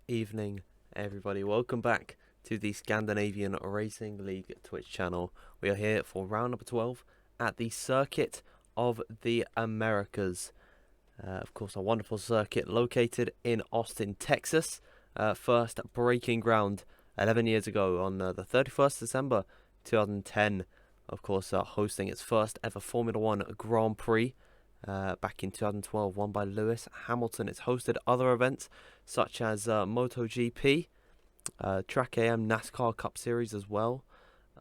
Evening, everybody. Welcome back to the Scandinavian Racing League Twitch channel. We are here for round number 12 at the Circuit of the Americas. Of course, a wonderful circuit located in Austin, Texas. First breaking ground 11 years ago on the 31st December 2010. Of course, hosting its first ever Formula One Grand Prix. Back in 2012, won by Lewis Hamilton. It's hosted other events such as MotoGP, Track AM, NASCAR Cup Series as well.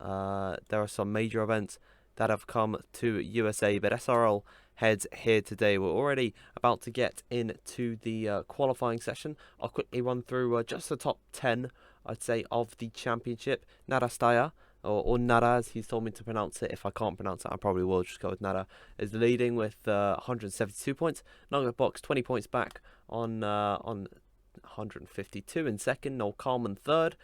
There are some major events that have come to USA, but SRL heads here today. We're already about to get into the qualifying session. I'll quickly run through just the top 10, I'd say, of the championship. Narastaya, or Nara, as he's told me to pronounce it. If I can't pronounce it, I probably will just go with Nara, is leading with 172 points. Nugget Box 20 points back on 152 in second. Noel Carman third.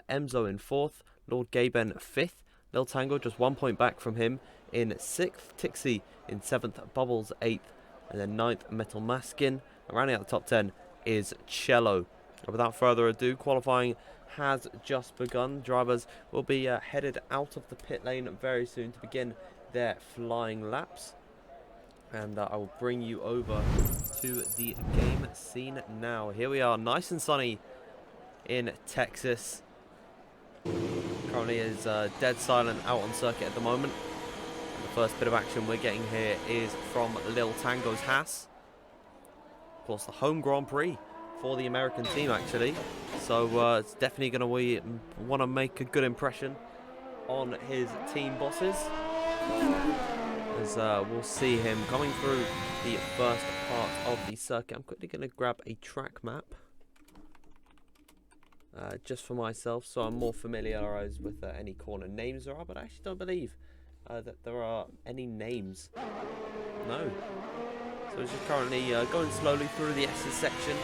Emzo in fourth. Lord Gaben fifth. Lil Tango just 1 point back from him in sixth. Tixie in seventh. Bubbles eighth. And then ninth, Metal Maskin. Rounding out the top 10 is Cello. Without further ado, qualifying has just begun. Drivers will be headed out of the pit lane very soon to begin their flying laps. And I will bring you over to the game scene now. Here we are, nice and sunny in Texas. Currently is dead silent out on circuit at the moment. And the first bit of action we're getting here is from Lil Tango's Haas. Of course, the home Grand Prix for the American team, actually. So it's definitely going to want to make a good impression on his team bosses. As we'll see him coming through the first part of the circuit. I'm quickly going to grab a track map just for myself, so I'm more familiarized with any corner names there are, but I actually don't believe that there are any names. No. So it's just currently going slowly through the S's section.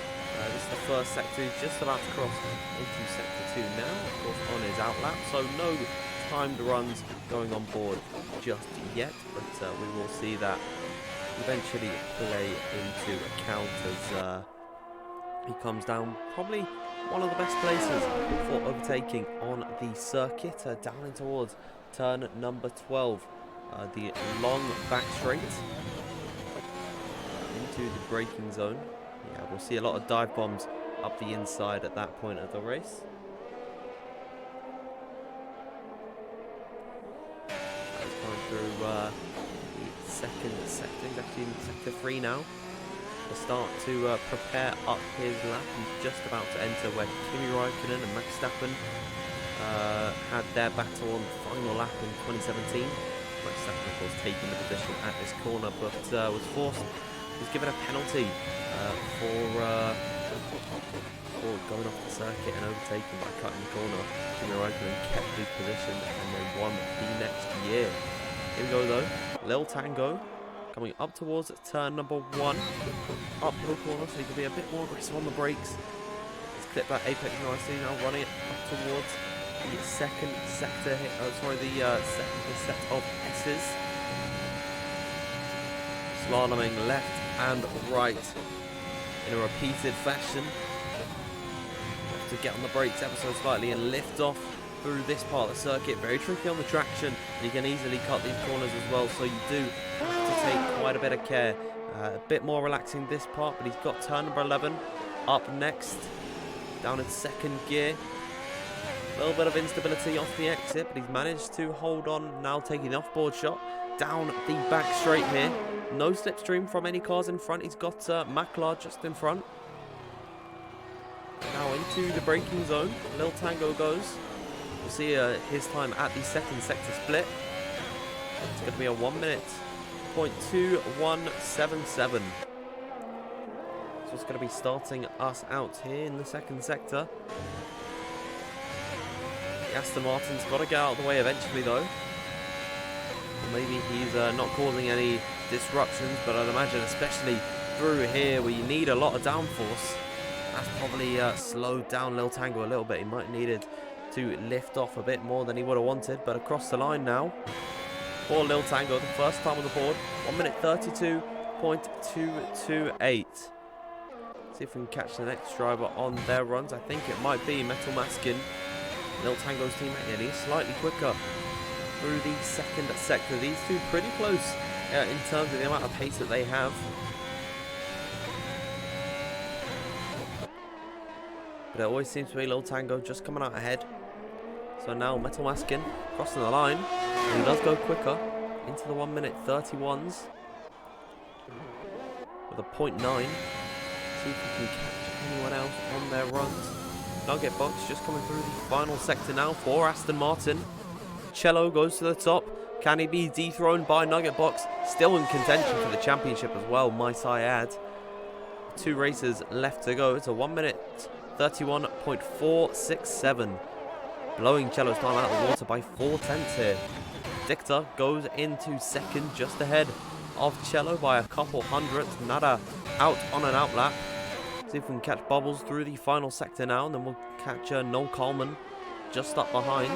This is the first sector. He's just about to cross into sector 2 now, of course, on his outlap. So no timed runs going on board just yet, but we will see that eventually play into account as he comes down probably one of the best places for overtaking on the circuit, down in towards turn number 12, the long back straight into the braking zone. Yeah, we'll see a lot of dive bombs up the inside at that point of the race. He's going through the second sector. He's actually in sector 3 now. To start to prepare up his lap. He's just about to enter where Kimi Räikkönen and Max Verstappen had their battle on the final lap in 2017. Max Verstappen, of course, taking the position at this corner, but was forced. He was given a penalty for going off the circuit and overtaken by cutting the corner. Kimi Räikkönen kept his position and then won the next year. Here we go though, Lil Tango coming up towards turn number 1, uphill corner, so he can be a bit more aggressive on the brakes. Let's clip that apex nicely, now running it up towards the second sector here, the second set of S's. Slaloming left and right in a repeated fashion. Have to get on the brakes ever so slightly and lift off through this part of the circuit. Very tricky on the traction, and you can easily cut these corners as well, so you do have to take quite a bit of care. A bit more relaxing this part, but he's got turn number 11 up next, down in second gear. A little bit of instability off the exit, but he's managed to hold on, now taking the off-board shot down the back straight here. No slipstream from any cars in front. He's got Maklar just in front. Now into the braking zone. Lil Tango goes. We'll see his time at the second sector split. It's going to be a 1 minute, .2177. So it's going to be starting us out here in the second sector. The Aston Martin's got to get out of the way eventually though. Maybe he's not causing any disruptions, but I'd imagine especially through here where you need a lot of downforce, that's probably slowed down Lil Tango a little bit. He might have needed to lift off a bit more than he would have wanted, but across the line now for Lil Tango, the first time on the board, 1 minute 32.228. See if we can catch the next driver on their runs. I think it might be Metal Maskin, Lil Tango's teammate, and he's slightly quicker through the second sector. These two pretty close in terms of the amount of pace that they have. But it always seems to be Lil Tango just coming out ahead. So now Metal Maskin crossing the line, and he does go quicker into the 1 minute 31s with a 0.9. See if we can catch anyone else on their runs. Nugget Box just coming through the final sector now for Aston Martin. Cello goes to the top. Can he be dethroned by Nugget Box? Still in contention for the championship as well, might I add. 2 races left to go. It's a 1 minute 31.467. Blowing Cello's time out of the water by 4/10 here. Dicta goes into second, just ahead of Cello by a couple hundredths. Nada out on an out lap. See if we can catch Bubbles through the final sector now, and then we'll catch Noel Coleman just up behind.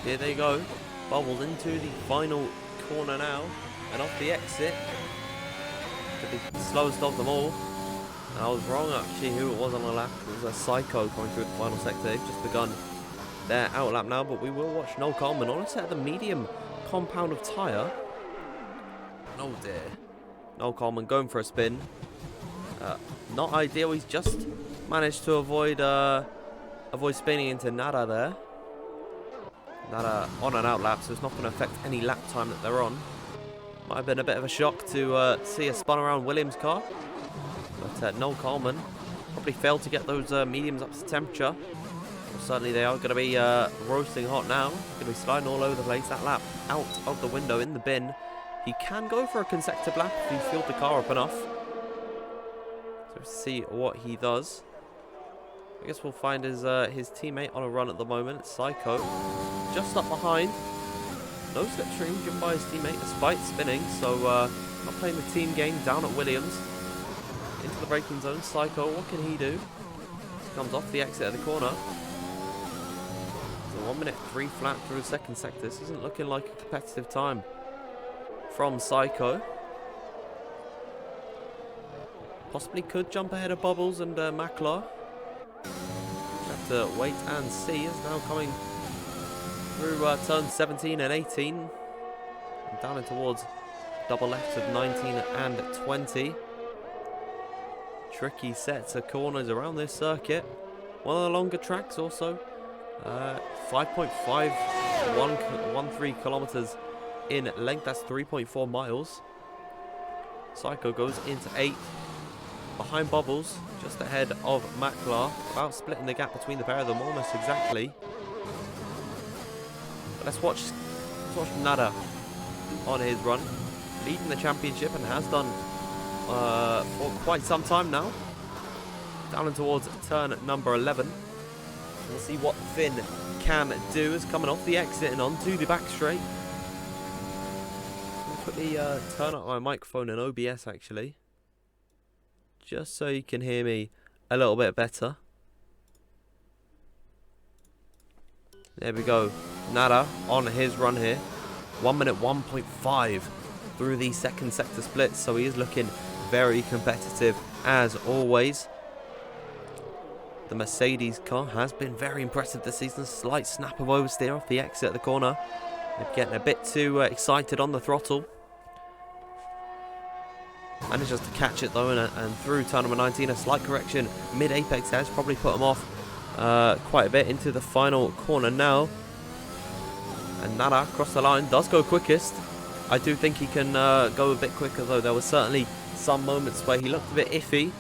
Here they go. Bubbles into the final corner now, and off the exit. Could be the slowest of them all. I was wrong actually who it was on the lap. It was a Psycho going through the final sector. They've just begun their out lap now, but we will watch Noel Coleman on a set of the medium compound of tyre. Oh dear. Noel Coleman going for a spin. Not ideal. He's just managed to avoid spinning into Nada there. Nada on an out lap, so it's not going to affect any lap time that they're on. Might have been a bit of a shock to see a spun around Williams' car. But Noel Coleman probably failed to get those mediums up to temperature. Well, certainly they are going to be roasting hot now. Going to be sliding all over the place. That lap out of the window in the bin. He can go for a consecutive lap if he fueled the car up enough. So let's see what he does. I guess we'll find his teammate on a run at the moment. Psycho just up behind. No slipstream given by his teammate despite spinning. So not playing the team game down at Williams. Into the braking zone. Psycho, what can he do? Comes off the exit of the corner. So 1 minute 3 flat through the second sector. This isn't looking like a competitive time from Psycho. Possibly could jump ahead of Bubbles and Maklar. Have to wait and see. Is now coming through turns 17 and 18. And down in towards double left of 19 and 20. Tricky sets of corners around this circuit. One of the longer tracks also. 5.513 kilometers in length. That's 3.4 miles. Psycho goes into 8th. Behind Bubbles, just ahead of Maklar. About splitting the gap between the pair of them almost exactly. But let's watch Nada on his run. Leading the championship and has done for quite some time now. Down and towards turn number 11. We'll see what Finn can do as coming off the exit and onto the back straight. I'll quickly turn up my microphone and OBS actually, just so you can hear me a little bit better. There we go. Nada on his run here. 1 minute 1.5 through the second sector split, so he is looking very competitive as always. The Mercedes car has been very impressive this season. Slight snap of oversteer off the exit at the corner. They're getting a bit too excited on the throttle. Manages to catch it though, and through turn number 19, a slight correction mid-apex has probably put him off quite a bit into the final corner now. And Nada across the line does go quickest. I do think he can go a bit quicker though. There were certainly some moments where he looked a bit iffy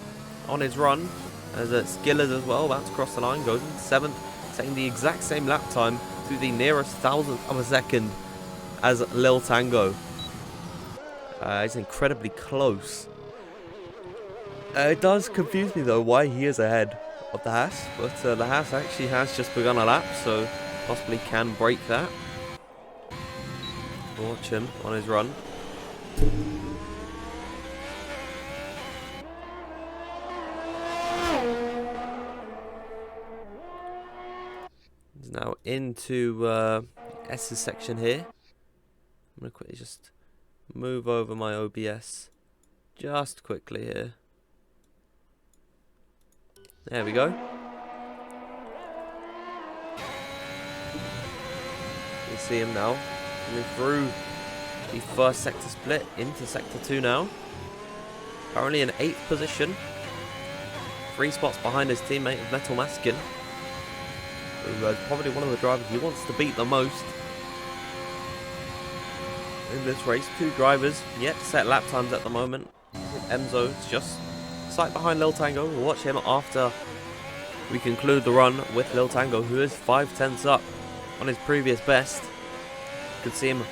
on his run. As Skillers as well, about to cross the line, goes in 7th, taking the exact same lap time to the nearest 1,000th of a second as Lil Tango. It's incredibly close. It does confuse me though why he is ahead of the Haas, but the Haas actually has just begun a lap, so possibly can break that. Watch him on his run. He's now into S's section here. I'm going to quickly just move over my OBS just quickly here. There we go. You see him now coming through the first sector split into sector 2 now. Currently in 8th position. 3 spots behind his teammate of Metal Maskin, who is probably one of the drivers he wants to beat the most in this race. 2 drivers yet to set lap times at the moment. Emzo is just slight behind Lil Tango. We'll watch him after we conclude the run with Lil Tango, who is 5/10 up on his previous best. Could see him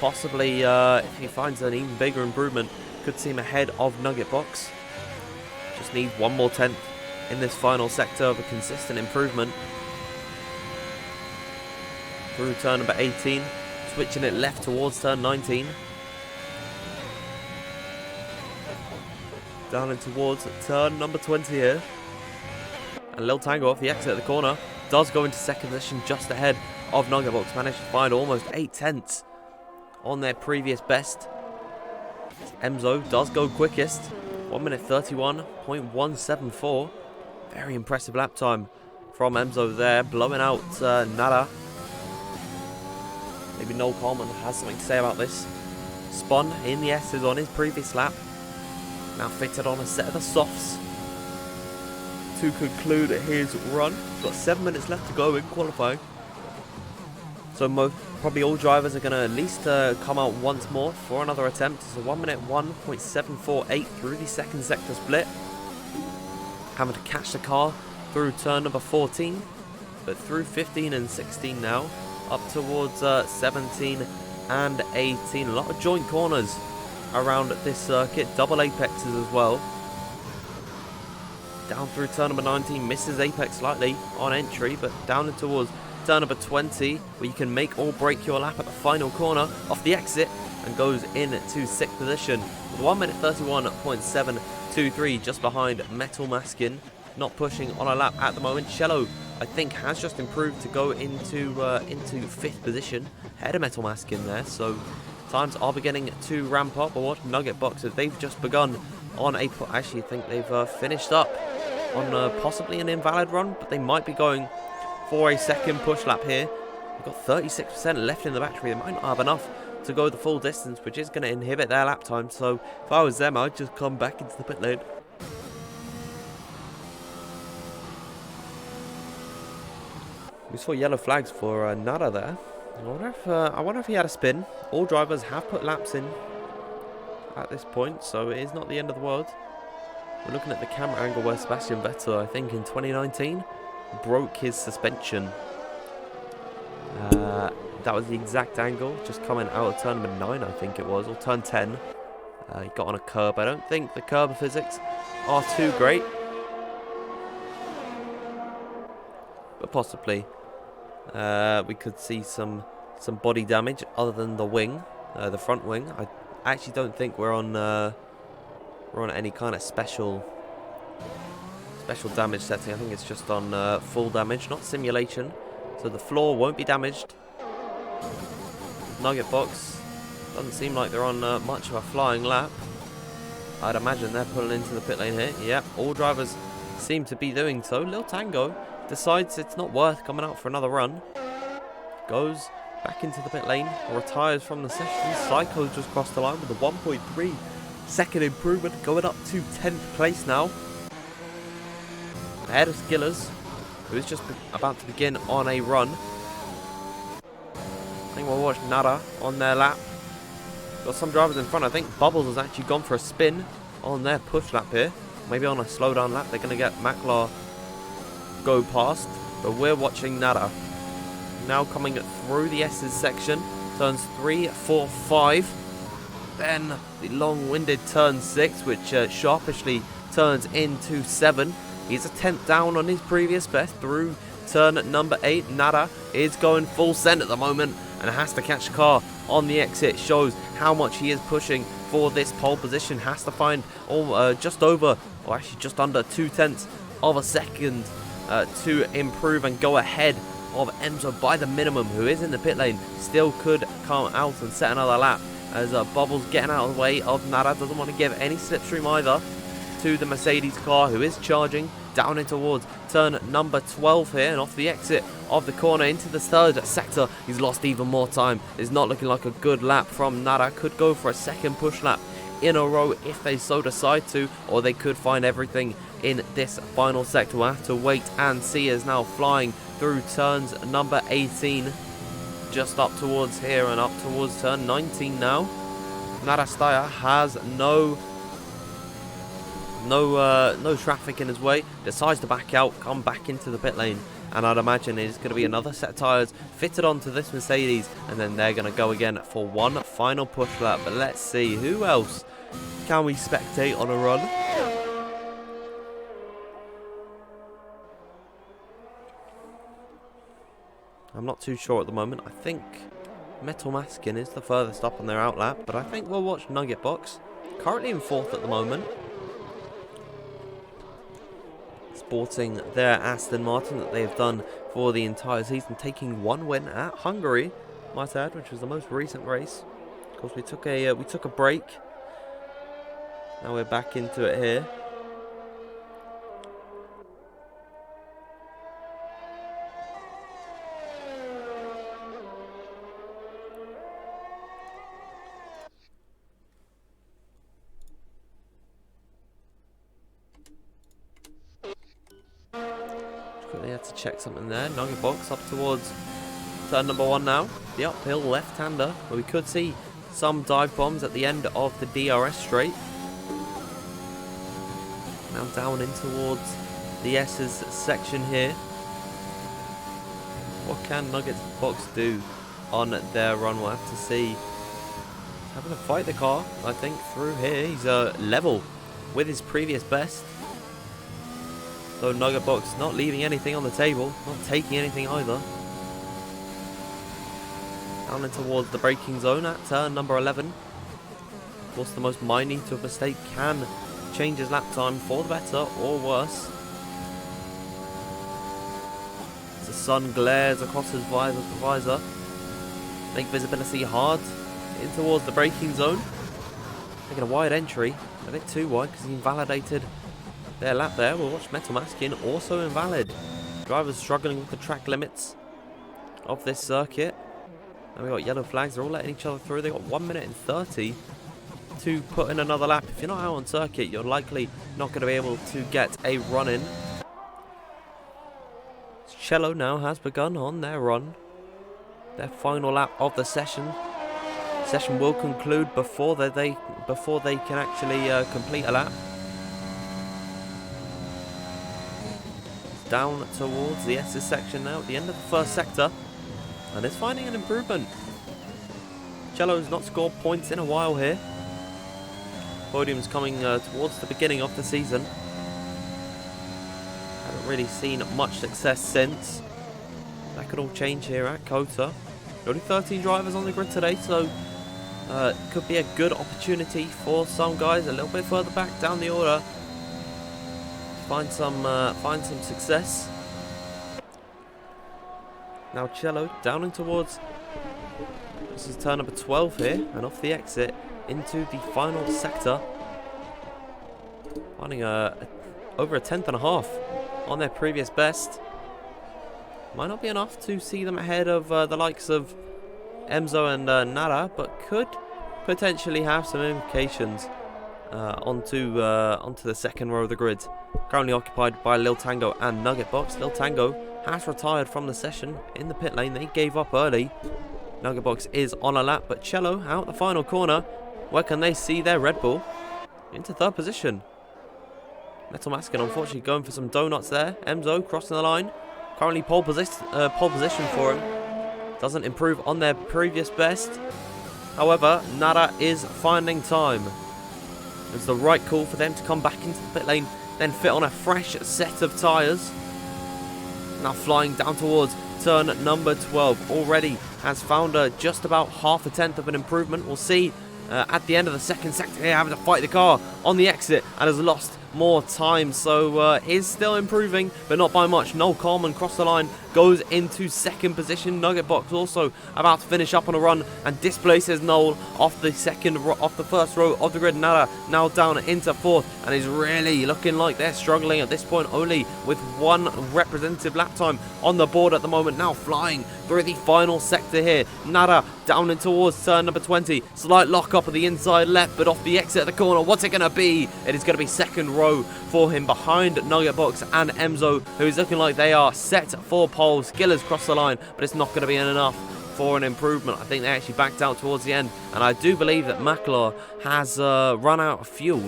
possibly, if he finds an even bigger improvement, could see him ahead of Nugget Box. Just needs one more tenth in this final sector of a consistent improvement. Through turn number 18, switching it left towards turn 19. Down and towards turn number 20 here. And Lil Tango off the exit of the corner does go into second position just ahead of Nugget Box. Managed to find almost 8 tenths on their previous best. Emzo does go quickest. 1 minute 31.174. Very impressive lap time from Emzo there, blowing out Nada. Maybe Noel Coleman has something to say about this. Spun in the S's on his previous lap. Now fitted on a set of the softs to conclude his run. Got 7 minutes left to go in qualifying. So probably all drivers are going to at least come out once more for another attempt. It's a 1 minute 1.748 through the second sector split. Having to catch the car through turn number 14, but through 15 and 16 now, up towards 17 and 18. A lot of joint corners around this circuit, double apexes as well. Down through turn number 19, misses apex slightly on entry, but down and towards turn number 20, where you can make or break your lap at the final corner off the exit, and goes into 6th position with 1 minute 31.723, just behind Metal Maskin, not pushing on a lap at the moment. Shello, I think, has just improved to go into 5th position, ahead of Metal Maskin there, so times are beginning to ramp up. Or what Nugget Boxers, they've just begun on a, actually I think they've finished up on possibly an invalid run, but they might be going for a second push lap here. We've got 36% left in the battery. They might not have enough to go the full distance, which is going to inhibit their lap time. So if I was them, I'd just come back into the pit lane. We saw yellow flags for Nada there. I wonder if he had a spin. All drivers have put laps in at this point, so it is not the end of the world. We're looking at the camera angle where Sebastian Vettel, I think in 2019, broke his suspension. That was the exact angle, just coming out of turn number 9, I think it was, or turn 10. He got on a curb. I don't think the curb physics are too great, but possibly we could see some body damage other than the wing, the front wing. I actually don't think we're on any kind of special damage setting. I think it's just on full damage, not simulation, so the floor won't be damaged. Nugget Box doesn't seem like they're on much of a flying lap. I'd imagine they're pulling into the pit lane here. Yep, all drivers seem to be doing so. Lil Tango decides it's not worth coming out for another run. Goes back into the pit lane, retires from the session. Psycho just crossed the line with a 1.3 second improvement, going up to 10th place now. Ahead of Skillers, who is just about to begin on a run. I think we'll watch Nada on their lap. Got some drivers in front. I think Bubbles has actually gone for a spin on their push lap here. Maybe on a slow down lap they're going to get Maklar go past. But we're watching Nada. Now coming through the S's section. Turns 3, 4, 5. Then the long-winded turn 6, which sharpishly turns into 7. He's a 10th down on his previous best through turn number 8. Nada is going full send at the moment and has to catch the car on the exit. Shows how much he is pushing for this pole position. Has to find just over, or actually just under 2/10 of a second to improve and go ahead of Emzo by the minimum, who is in the pit lane. Still could come out and set another lap as Bubbles getting out of the way of Nara. Doesn't want to give any slipstream either to the Mercedes car, who is charging down in towards turn number 12 here, and off the exit of the corner into the third sector. He's lost even more time. It's not looking like a good lap from Nara. Could go for a second push lap in a row if they so decide to, or they could find everything in this final sector. We'll have to wait and see, as now flying through turns number 18, just up towards here and up towards turn 19 now. Nara Steyr has no traffic in his way, decides to back out, come back into the pit lane, and I'd imagine it's going to be another set of tyres fitted onto this Mercedes, and then they're going to go again for one final push lap. But let's see, who else can we spectate on a run? I'm not too sure at the moment. I think Metal Maskin is the furthest up on their outlap, but I think we'll watch Nugget Box, currently in 4th at the moment, sporting their Aston Martin that they have done for the entire season, taking one win at Hungary, might add, which was the most recent race. Of course, we took a break. Now we're back into it here. Quickly had to check something there. Nugget Box up towards turn number 1 now. The uphill left-hander, where we could see some dive bombs at the end of the DRS straight. Now down in towards the S's section here. What can Nugget Box do on their run? We'll have to see. He's having to fight the car, I think, through here. He's level with his previous best. So Nugget Box not leaving anything on the table, not taking anything either. Down in towards the braking zone at turn number 11. Of course, the most minute of a mistake can change his lap time for the better or worse. As the sun glares across his visor, make visibility hard in towards the braking zone. Taking a wide entry, a bit too wide because he invalidated their lap there. We'll watch Metal Maskin, also invalid. Drivers struggling with the track limits of this circuit. And we've got yellow flags. They're all letting each other through. They've got 1 minute and 30 to put in another lap. If you're not out on circuit, you're likely not going to be able to get a run in. Cello now has begun on their run. Their final lap of the session. Session will conclude before they can actually complete a lap. Down towards the S's section now at the end of the first sector, and it's finding an improvement. Cello's not scored points in a while here. Podium's coming towards the beginning of the season. Haven't really seen much success since. That could all change here at Kota. Only 13 drivers on the grid today, so could be a good opportunity for some guys a little bit further back down the order. Find some success. Now Cello down in towards, this is turn number 12 here, and off the exit into the final sector. Finding over a 10th and a half on their previous best. Might not be enough to see them ahead of the likes of Emzo and Nara, but could potentially have some implications onto the second row of the grid. Currently occupied by Lil Tango and Nugget Box. Lil Tango has retired from the session in the pit lane. They gave up early. Nugget Box is on a lap, but Cello out the final corner. Where can they see their Red Bull? Into 3rd position. Metal Maskin unfortunately going for some donuts there. Emzo crossing the line. Currently pole position for him. Doesn't improve on their previous best. However, Nara is finding time. It's the right call for them to come back into the pit lane, then fit on a fresh set of tyres. Now flying down towards turn number 12. Already has found just about half a tenth of an improvement. We'll see at the end of the second sector here, having to fight the car on the exit and has lost more time, so is still improving, but not by much. Noel Coleman crossed the line, goes into second position. Nugget Box also about to finish up on a run and displaces Noel off the first row of the grid. Nada now down into fourth, and is really looking like they're struggling at this point, only with one representative lap time on the board at the moment. Now flying through the final sector here. Nada down in towards turn number 20. Slight lock up of the inside left, but off the exit of the corner. What's it going to be? It is going to be second row for him behind Nugget Box and Emzo, who is looking like they are set for pole. Skillers cross the line, but it's not going to be enough for an improvement. I think they actually backed out towards the end, and I do believe that Maklar has run out of fuel.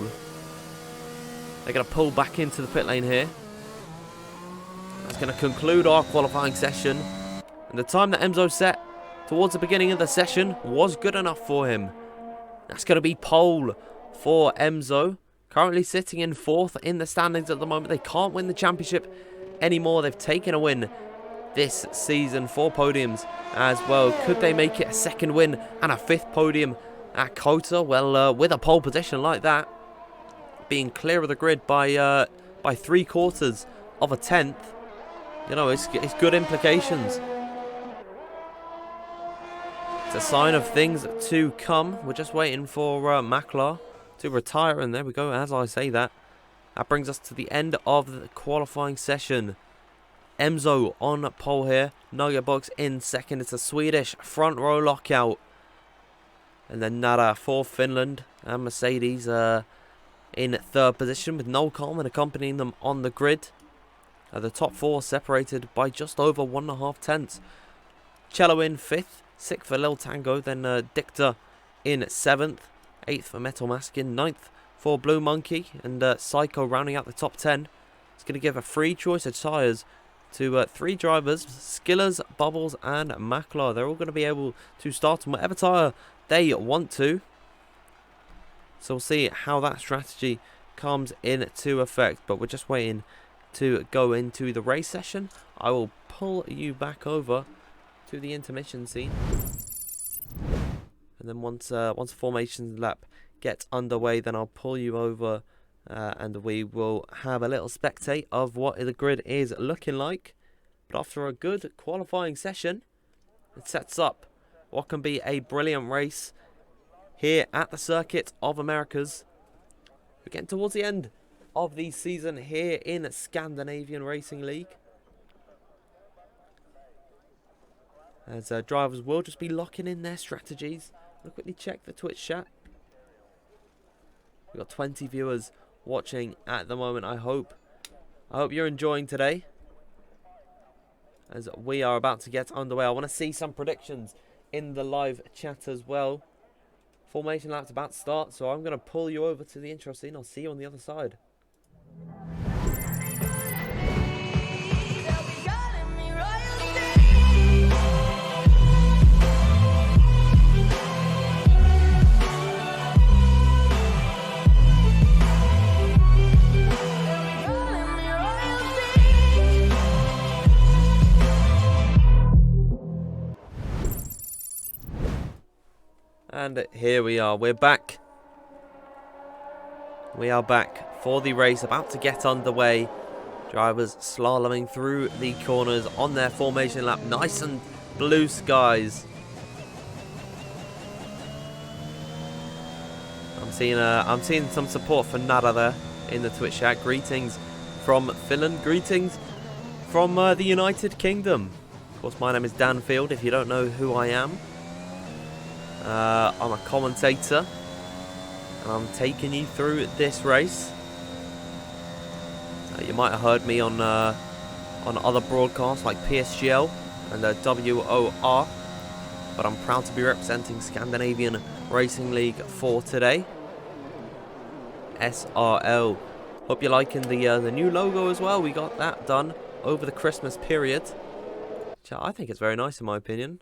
They're going to pull back into the pit lane here. That's going to conclude our qualifying session, and the time that Emzo set towards the beginning of the session was good enough for him. That's going to be pole for Emzo, currently sitting in fourth in the standings at the moment. They can't win the championship anymore. They've taken a win this season, 4 podiums as well. Could they make it a second win and a 5th podium at Kota? Well, with a pole position like that, being clear of the grid by 3/4 of a tenth, you know, it's good implications. It's a sign of things to come. We're just waiting for Maklar to retire, and there we go. As I say that, that brings us to the end of the qualifying session. Emzo on pole here. Nugget Box in second. It's a Swedish front row lockout. And then Nada for Finland. And Mercedes in third position, with Noel Coleman accompanying them on the grid. The top 4 separated by just over 1.5 tenths. Cello in 5th. 6th for Lil Tango. Then Dicta in 7th. 8th for Metal Maskin. 9th for Blue Monkey. And Psycho rounding out the top 10. It's going to give a free choice of tyres to 3 drivers: Skillers, Bubbles and Maklar. They're all going to be able to start on whatever tyre they want to. So we'll see how that strategy comes into effect. But we're just waiting to go into the race session. I will pull you back over to the intermission scene. And then once formation lap gets underway, then I'll pull you over and we will have a little spectate of what the grid is looking like. But after a good qualifying session, it sets up what can be a brilliant race here at the Circuit of Americas. We're getting towards the end of the season here in Scandinavian Racing League, as drivers will just be locking in their strategies. I'll quickly check the Twitch chat. We've got 20 viewers watching at the moment. I hope you're enjoying today, as we are about to get underway. I want to see some predictions in the live chat as well. Formation lap's about to start, so I'm going to pull you over to the intro scene. I'll see you on the other side. And here we are, we're back. We are back for the race, about to get underway. Drivers slaloming through the corners on their formation lap. Nice and blue skies. I'm seeing some support for Nada there in the Twitch chat. Greetings from Finland. Greetings from the United Kingdom. Of course, my name is Dan Field, if you don't know who I am. I'm a commentator, and I'm taking you through this race. You might have heard me on other broadcasts like PSGL and WOR, but I'm proud to be representing Scandinavian Racing League for today. SRL. Hope you're liking the new logo as well. We got that done over the Christmas period, which I think is very nice in my opinion.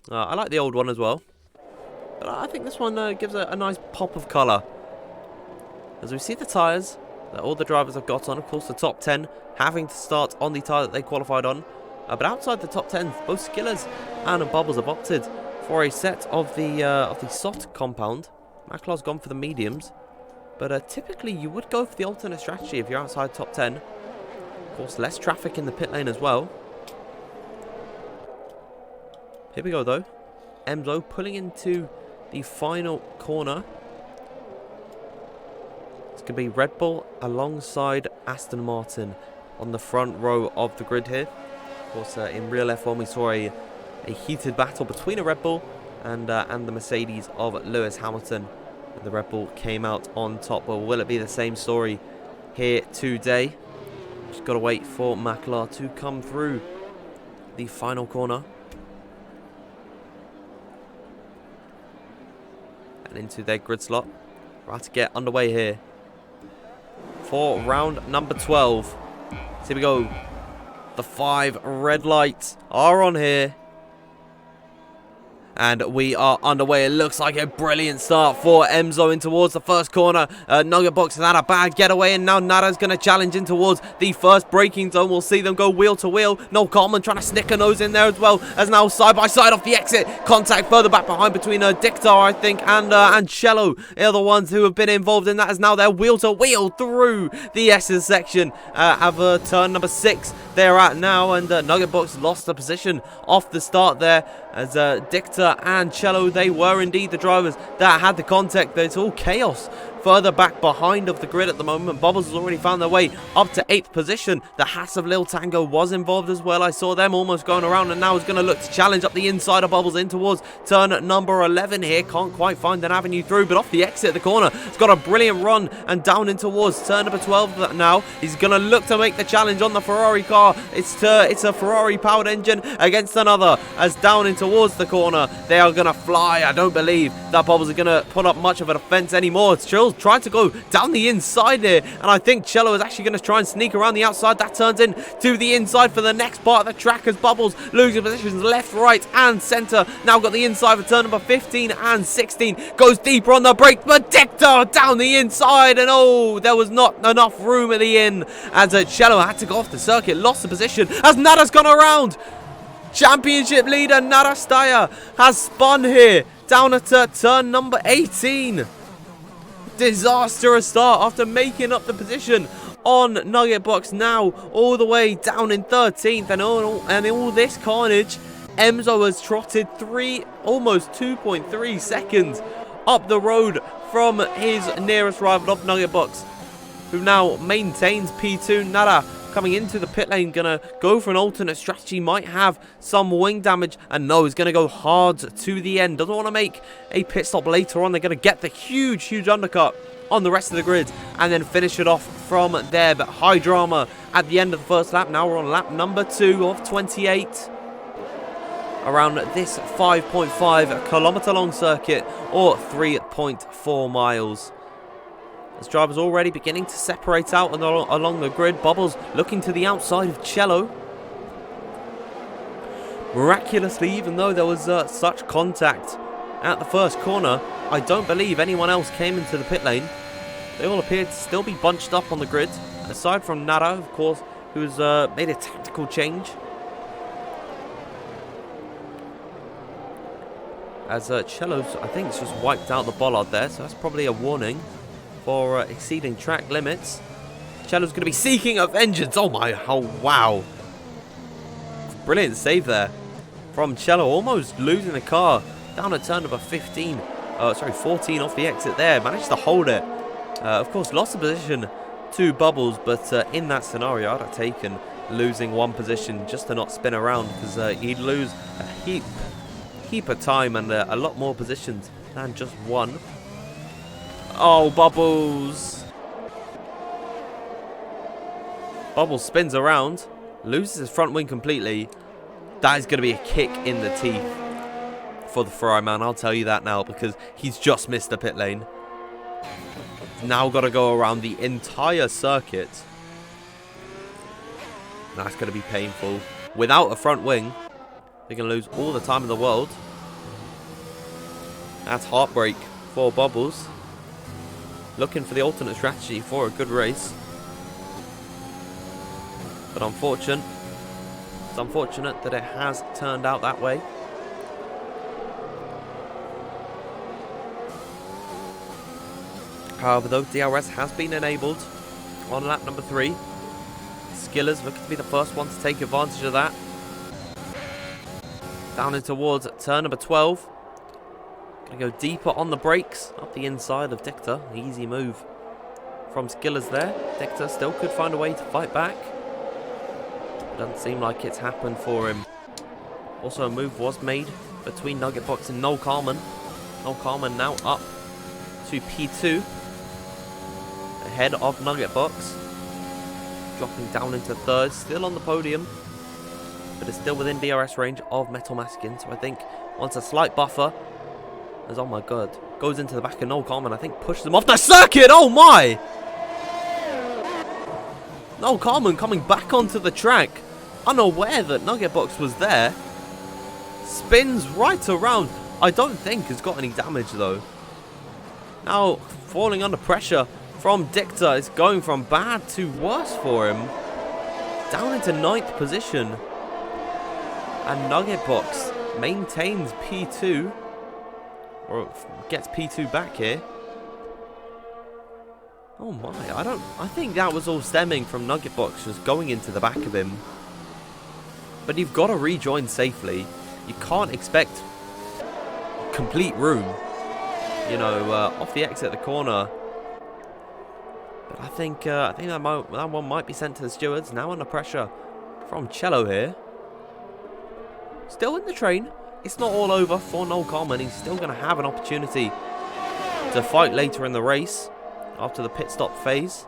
I like the old one as well, but I think this one gives a nice pop of colour. As we see the tyres that all the drivers have got on, of course the top 10 having to start on the tyre that they qualified on. But outside the top 10, both Skillers and Bubbles have opted for a set of the soft compound. Maklar's gone for the mediums. But typically you would go for the alternate strategy if you're outside top 10. Of course, less traffic in the pit lane as well. Here we go though. Emzo pulling into the final corner. It's going to be Red Bull alongside Aston Martin on the front row of the grid here. Of course, in real F1 we saw a heated battle between a Red Bull and the Mercedes of Lewis Hamilton. The Red Bull came out on top. Well, will it be the same story here today? Just got to wait for McLaren to come through the final corner. And into their grid slot. We're about to get underway here for round number 12. So here we go. The 5 red lights are on here. And we are underway. It looks like a brilliant start for Emzo in towards the first corner. Nugget Box has had a bad getaway, and now Nada's going to challenge in towards the first braking zone. We'll see them go wheel to wheel. No Coleman trying to snick a nose in there as well, as now side by side off the exit. Contact further back behind between Dictar, I think, and Cello. They're the ones who have been involved in that, as now they're wheel to wheel through the S's section. Have turn number 6 they're at now, and Nugget Box lost the position off the start there, as Dictar and Cello, they were indeed the drivers that had the contact. There's all chaos further back behind of the grid at the moment. Bubbles has already found their way up to 8th position. The Haas of Lil Tango was involved as well. I saw them almost going around, and now is going to look to challenge up the inside of Bubbles in towards turn number 11 here. Can't quite find an avenue through, but off the exit of the corner, it's got a brilliant run and down in towards turn number 12 now. He's going to look to make the challenge on the Ferrari car. It's a Ferrari powered engine against another, as down in towards the corner they are going to fly. I don't believe that Bubbles are going to put up much of a defense anymore. It's trying to go down the inside here, and I think Cello is actually going to try and sneak around the outside. That turns in to the inside for the next part of the track, as Bubbles losing positions left, right and centre. Now got the inside for turn number 15 and 16. Goes deeper on the brake, but Dictar down the inside, and oh, there was not enough room at the end, as Cello had to go off the circuit, lost the position as Nada's gone around. Championship leader Nada Steyr has spun here down at turn number 18. Disastrous start after making up the position on Nugget Box, now all the way down in 13th, and all this carnage, Emzo has trotted almost 2.3 seconds up the road from his nearest rival of Nugget Box, who now maintains P2. Nada coming into the pit lane, gonna go for an alternate strategy, might have some wing damage, and no, he's gonna go hard to the end. Doesn't want to make a pit stop later on. They're gonna get the huge undercut on the rest of the grid and then finish it off from there. But high drama at the end of the first lap. Now we're on lap number 2 of 28 around this 5.5 kilometer long circuit, or 3.4 miles. As drivers already beginning to separate out along the grid. Bubbles looking to the outside of Cello. Miraculously, even though there was such contact at the first corner, I don't believe anyone else came into the pit lane. They all appeared to still be bunched up on the grid, aside from Nada, of course, who's made a tactical change. As Cello's, I think, it's just wiped out the bollard there, so that's probably a warning for exceeding track limits. Cello's going to be seeking a vengeance. Oh wow. Brilliant save there from Cello, almost losing the car down at turn number 14 off the exit there. Managed to hold it. Of course, lost the position to Bubbles, but in that scenario, I'd have taken losing one position just to not spin around, because he'd lose a heap of time and a lot more positions than just one. Oh, Bubbles. Bubbles spins around, loses his front wing completely. That is going to be a kick in the teeth for the Ferrari man, I'll tell you that now, because he's just missed the pit lane. Now got to go around the entire circuit. That's going to be painful. Without a front wing, they're going to lose all the time in the world. That's heartbreak for Bubbles. Looking for the alternate strategy for a good race. But unfortunate. It's unfortunate that it has turned out that way. However, though, DRS has been enabled on lap number 3. Skillers looking to be the first one to take advantage of that. Down in towards turn number 12. Going to go deeper on the brakes, up the inside of Dicta. Easy move from Skillers there. Dicta still could find a way to fight back. Doesn't seem like it's happened for him. Also, a move was made between Nugget Box and Noel Carman. Noel Carman now up to P2. Ahead of Nugget Box. Dropping down into third. Still on the podium. But it's still within DRS range of Metal Maskin. So I think wants a slight buffer. As, oh my god, goes into the back of Noel Carman. I think pushes him off the circuit. Oh my! Noel Carman coming back onto the track. Unaware that Nugget Box was there. Spins right around. I don't think has got any damage though. Now falling under pressure from Dicta. It's going from bad to worse for him. Down into 9th position. And Nugget Box maintains P2. Or gets P2 back here. Oh my, I think that was all stemming from Nugget Box just going into the back of him. But you've got to rejoin safely. You can't expect complete room. You know, off the exit of the corner. But I think that one might be sent to the stewards. Now under pressure from Cello here. Still in the train. It's not all over for Noel Carman. He's still going to have an opportunity to fight later in the race after the pit stop phase.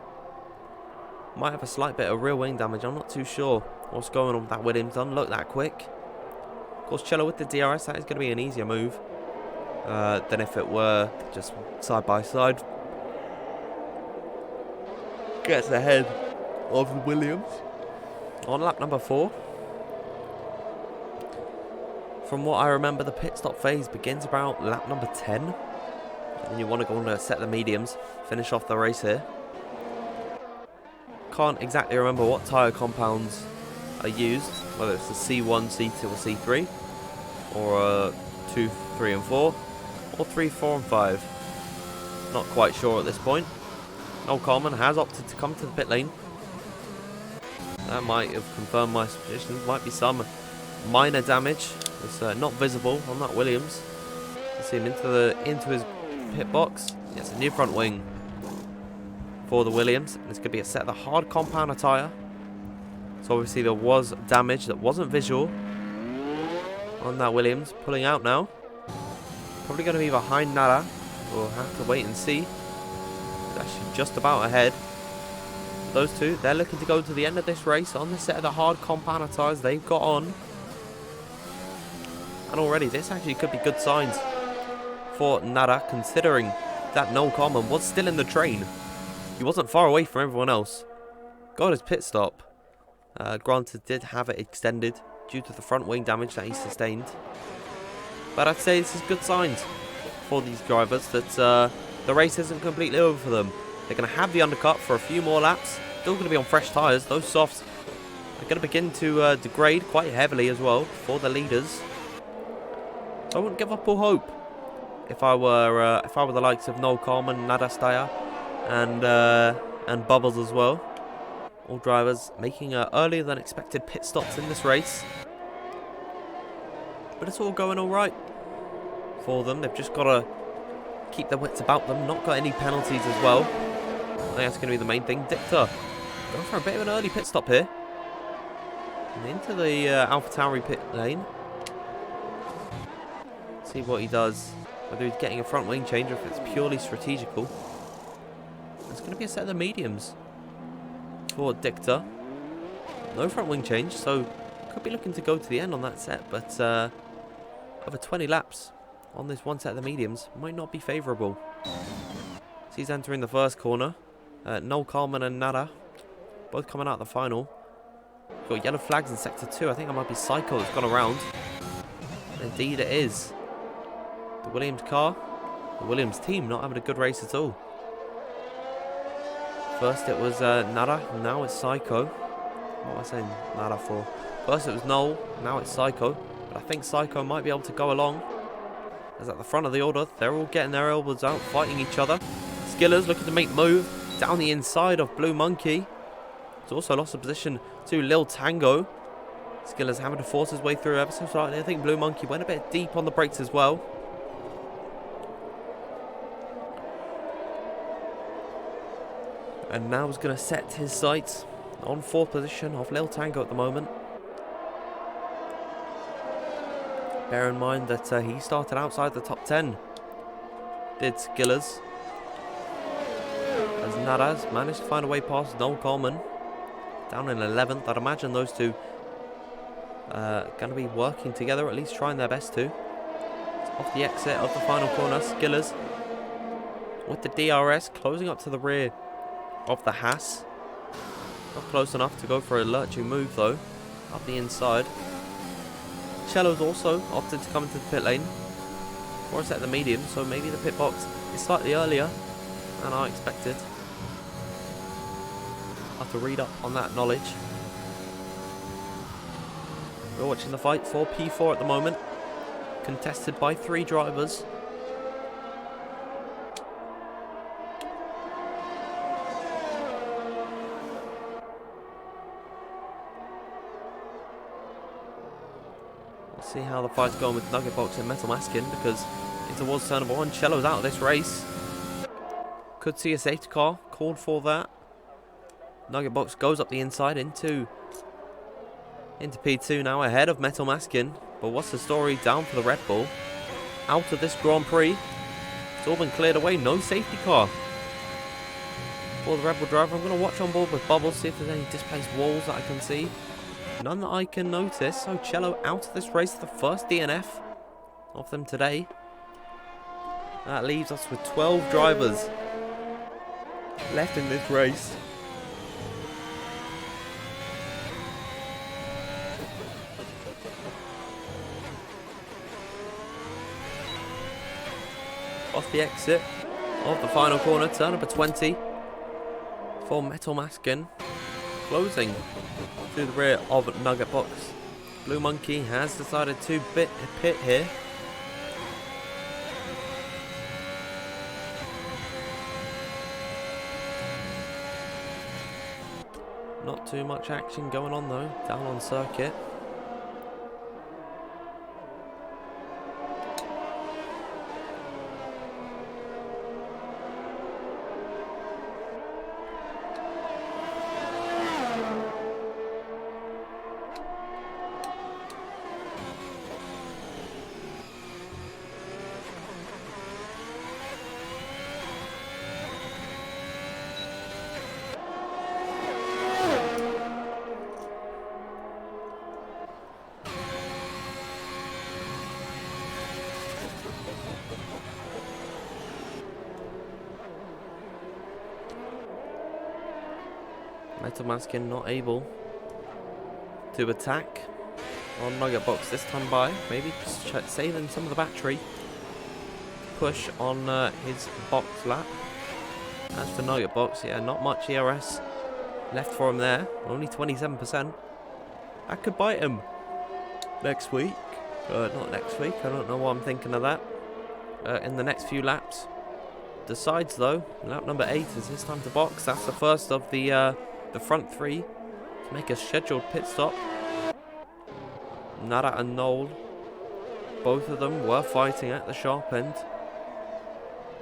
Might have a slight bit of rear wing damage. I'm not too sure what's going on with that Williams. Doesn't look that quick. Of course, Cello with the DRS, that is going to be an easier move than if it were just side by side. Gets ahead of Williams on lap number 4. From what I remember, the pit stop phase begins about lap number 10. And you want to go on to set the mediums, finish off the race here. Can't exactly remember what tyre compounds are used, whether it's a C1, C2 or C3, or 2, 3 and 4, or 3, 4 and 5. Not quite sure at this point. Noel Carman has opted to come to the pit lane. That might have confirmed my suspicions. Might be some minor damage. It's not visible on that Williams. You see him into his pit box. It's a new front wing for the Williams. And it's going to be a set of the hard compounder tyre. So obviously there was damage that wasn't visual on that Williams. Pulling out now. Probably going to be behind Nara. We'll have to wait and see. It's actually just about ahead. Those two, they're looking to go to the end of this race on the set of the hard compounder tyres they've got on. And already this actually could be good signs for Nara, considering that Noel Carman was still in the train. He wasn't far away from everyone else. Got his pit stop. Granted, did have it extended due to the front wing damage that he sustained. But I'd say this is good signs for these drivers that the race isn't completely over for them. They're going to have the undercut for a few more laps. Still going to be on fresh tyres. Those softs are going to begin to degrade quite heavily as well for the leaders. So I wouldn't give up all hope if I were the likes of Noel Carman, Nada Steyr, and Bubbles as well. All drivers making earlier than expected pit stops in this race. But it's all going all right for them. They've just got to keep their wits about them. Not got any penalties as well. I think that's going to be the main thing. Dicta going for a bit of an early pit stop here. And into the AlphaTauri pit lane. See what he does. Whether he's getting a front wing change or if it's purely strategical. It's going to be a set of the mediums for Dicta. No front wing change, so could be looking to go to the end on that set, but over 20 laps on this one set of the mediums might not be favourable. So he's entering the first corner. Noel Carman and Nada both coming out of the final. Got yellow flags in sector 2. I think that might be Psycho that's gone around. Indeed it is. The Williams car, the Williams team not having a good race at all. First it was Nada, now it's Psycho. What was I saying Nada for? First it was Noel, now it's Psycho. But I think Psycho might be able to go along. As at the front of the order, they're all getting their elbows out, fighting each other. Skillers looking to make move down the inside of Blue Monkey. He's also lost the position to Lil Tango. Skillers having to force his way through ever so slightly. I think Blue Monkey went a bit deep on the brakes as well. And now he's going to set his sights on 4th position of Lil Tango at the moment. Bear in mind that he started outside the top 10. Did Skillers. As Naraz managed to find a way past Noel Coleman. Down in 11th. I'd imagine those two going to be working together, at least trying their best to. Off the exit of the final corner, Skillers with the DRS closing up to the rear of the Haas. Not close enough to go for a lurching move though. Up the inside. Cello's also opted to come into the pit lane for a set of the medium, so maybe the pit box is slightly earlier than I expected. I'll have to read up on that knowledge. We're watching the fight for P4 at the moment, contested by 3 drivers. See how the fight's going with Nugget Box and Metal Maskin, because it's towards turn number 1. Cello's out of this race. Could see a safety car called for that. Nugget Box goes up the inside into P2 now, ahead of Metal Maskin. But what's the story down for the Red Bull? Out of this Grand Prix. It's all been cleared away. No safety car for the Red Bull driver. I'm going to watch on board with Bubbles, see if there's any displaced walls that I can see. None that I can notice. So Cello out of this race, the first DNF of them today. That leaves us with 12 drivers left in this race. Off the exit of the final corner, turn number 20 for Metal Maskin. Closing to the rear of Nugget Box. Blue Monkey has decided to pit here. Not too much action going on though, down on circuit. Metal Maskin not able to attack on Nugget Box this time by. Maybe saving some of the battery. Push on his box lap. As for Nugget Box, yeah, not much ERS left for him there. Only 27%. That could bite him next week. Not next week. I don't know why I'm thinking of that. In the next few laps. Decides though, lap number 8 is his time to box. That's the first of the front 3 to make a scheduled pit stop. Nada and Noel, both of them were fighting at the sharp end.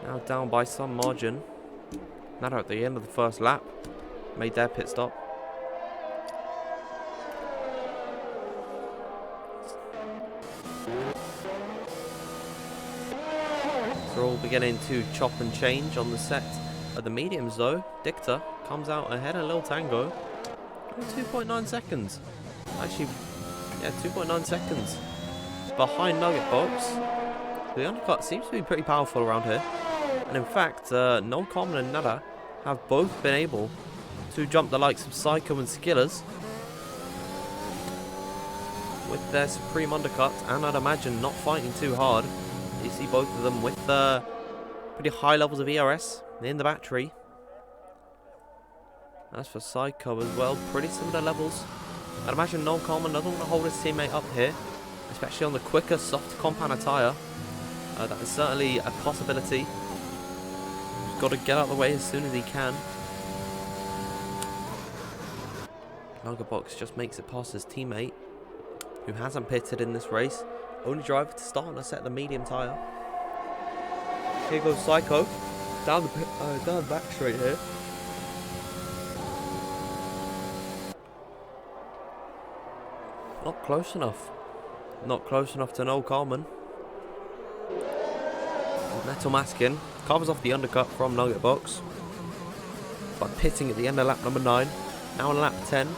Now down by some margin. Nada at the end of the first lap made their pit stop. They're all beginning to chop and change on the set of the mediums though. Dicta comes out ahead of Lil Tango. 2.9 seconds. Actually, yeah, 2.9 seconds behind Nugget Box. The undercut seems to be pretty powerful around here. And in fact, Noel Coleman and Nada have both been able to jump the likes of Psycho and Skillers with their supreme undercut, and I'd imagine not fighting too hard. You see both of them with pretty high levels of ERS in the battery. As for Psycho as well, pretty similar levels. I'd imagine Noel Coleman doesn't want to hold his teammate up here, especially on the quicker soft compound tyre. That is certainly a possibility. got to get out of the way as soon as he can. Nugget Box just makes it past his teammate, who hasn't pitted in this race. Only driver to start on a set of the medium tyre. Here goes Psycho. Down the back straight here. Not close enough. Not close enough to Noel Carman. Metal Maskin covers off the undercut from Nugget Box by pitting at the end of lap number 9. Now on lap 10,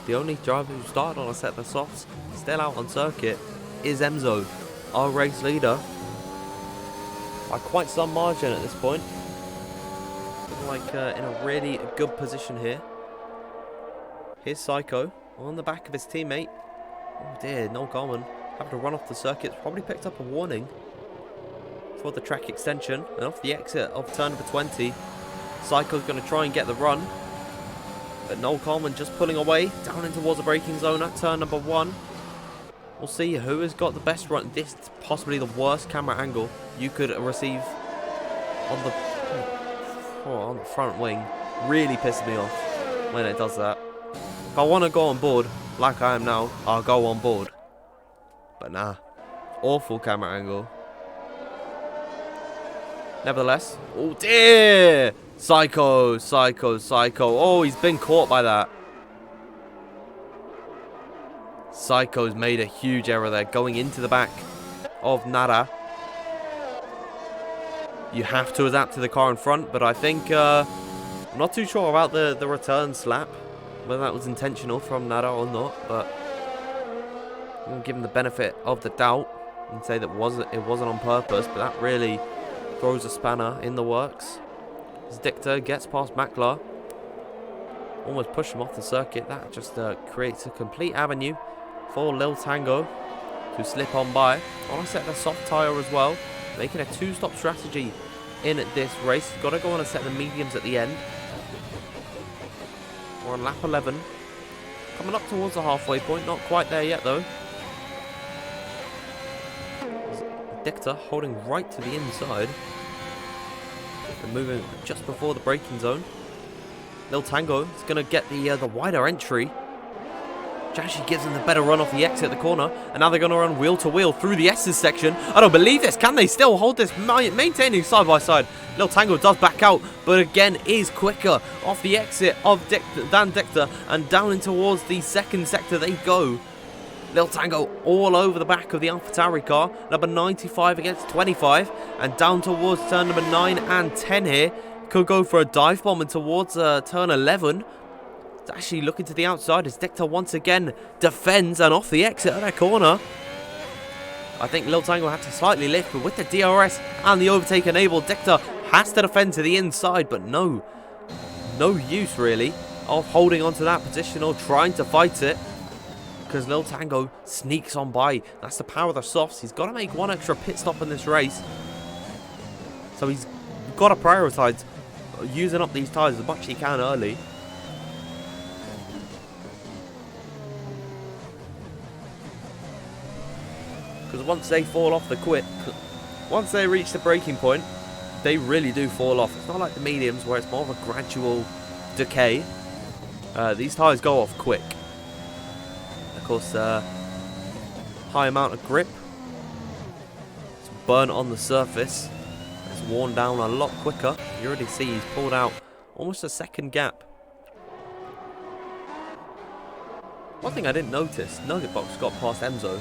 the only driver who started on a set of softs still out on circuit is Emzo, our race leader, by quite some margin at this point. Like in a really good position here. Here's Psycho on the back of his teammate. Oh dear, Noel Carman having to run off the circuit. Probably picked up a warning for the track extension. And off the exit of turn number 20, Psycho's going to try and get the run. But Noel Carman just pulling away down in towards the braking zone at turn number 1. We'll see who has got the best run. This is possibly the worst camera angle you could receive on the front wing. Really pisses me off when it does that. If I want to go on board like I am now, I'll go on board. But nah, awful camera angle. Nevertheless, oh dear! Psycho. Oh, he's been caught by that. Psycho's made a huge error there, going into the back of Nada. You have to adapt to the car in front, but I think I'm not too sure about the return slap, whether that was intentional from Nada or not. But I'm going to give him the benefit of the doubt and say that it wasn't on purpose. But that really throws a spanner in the works. As Dictor gets past Maklar, almost push him off the circuit. That just creates a complete avenue for Lil Tango to slip on by. On a set of soft tyre as well, making a 2-stop strategy in this race. Got to go on a set of mediums at the end. We're on lap 11. Coming up towards the halfway point. Not quite there yet though. Dictor holding right to the inside. And moving just before the braking zone. Lil Tango is going to get the wider entry. Which actually gives them the better run off the exit at the corner. And now they're going to run wheel to wheel through the S's section. I don't believe this. Can they still hold this? Maintaining side by side. Lil Tango does back out, but again is quicker off the exit of Dan Dictor. And down in towards the second sector they go. Lil Tango all over the back of the AlphaTauri car. Number 95 against 25. And down towards turn number 9 and 10 here. Could go for a dive bomb and towards turn 11. It's actually looking to the outside as Dictor once again defends and off the exit of that corner. I think Lil Tango had to slightly lift, but with the DRS and the overtake enabled, Dictor has to defend to the inside, but no use really of holding on to that position or trying to fight it. Because Lil Tango sneaks on by. That's the power of the softs. He's got to make one extra pit stop in this race. So he's got to prioritise using up these tyres as much as he can early. Because once they fall off the once they reach the braking point, they really do fall off. It's not like the mediums where it's more of a gradual decay. These tyres go off quick. Of course, high amount of grip. It's burnt on the surface. It's worn down a lot quicker. You already see he's pulled out almost a second gap. One thing I didn't notice, Nugget Box got past Emzo.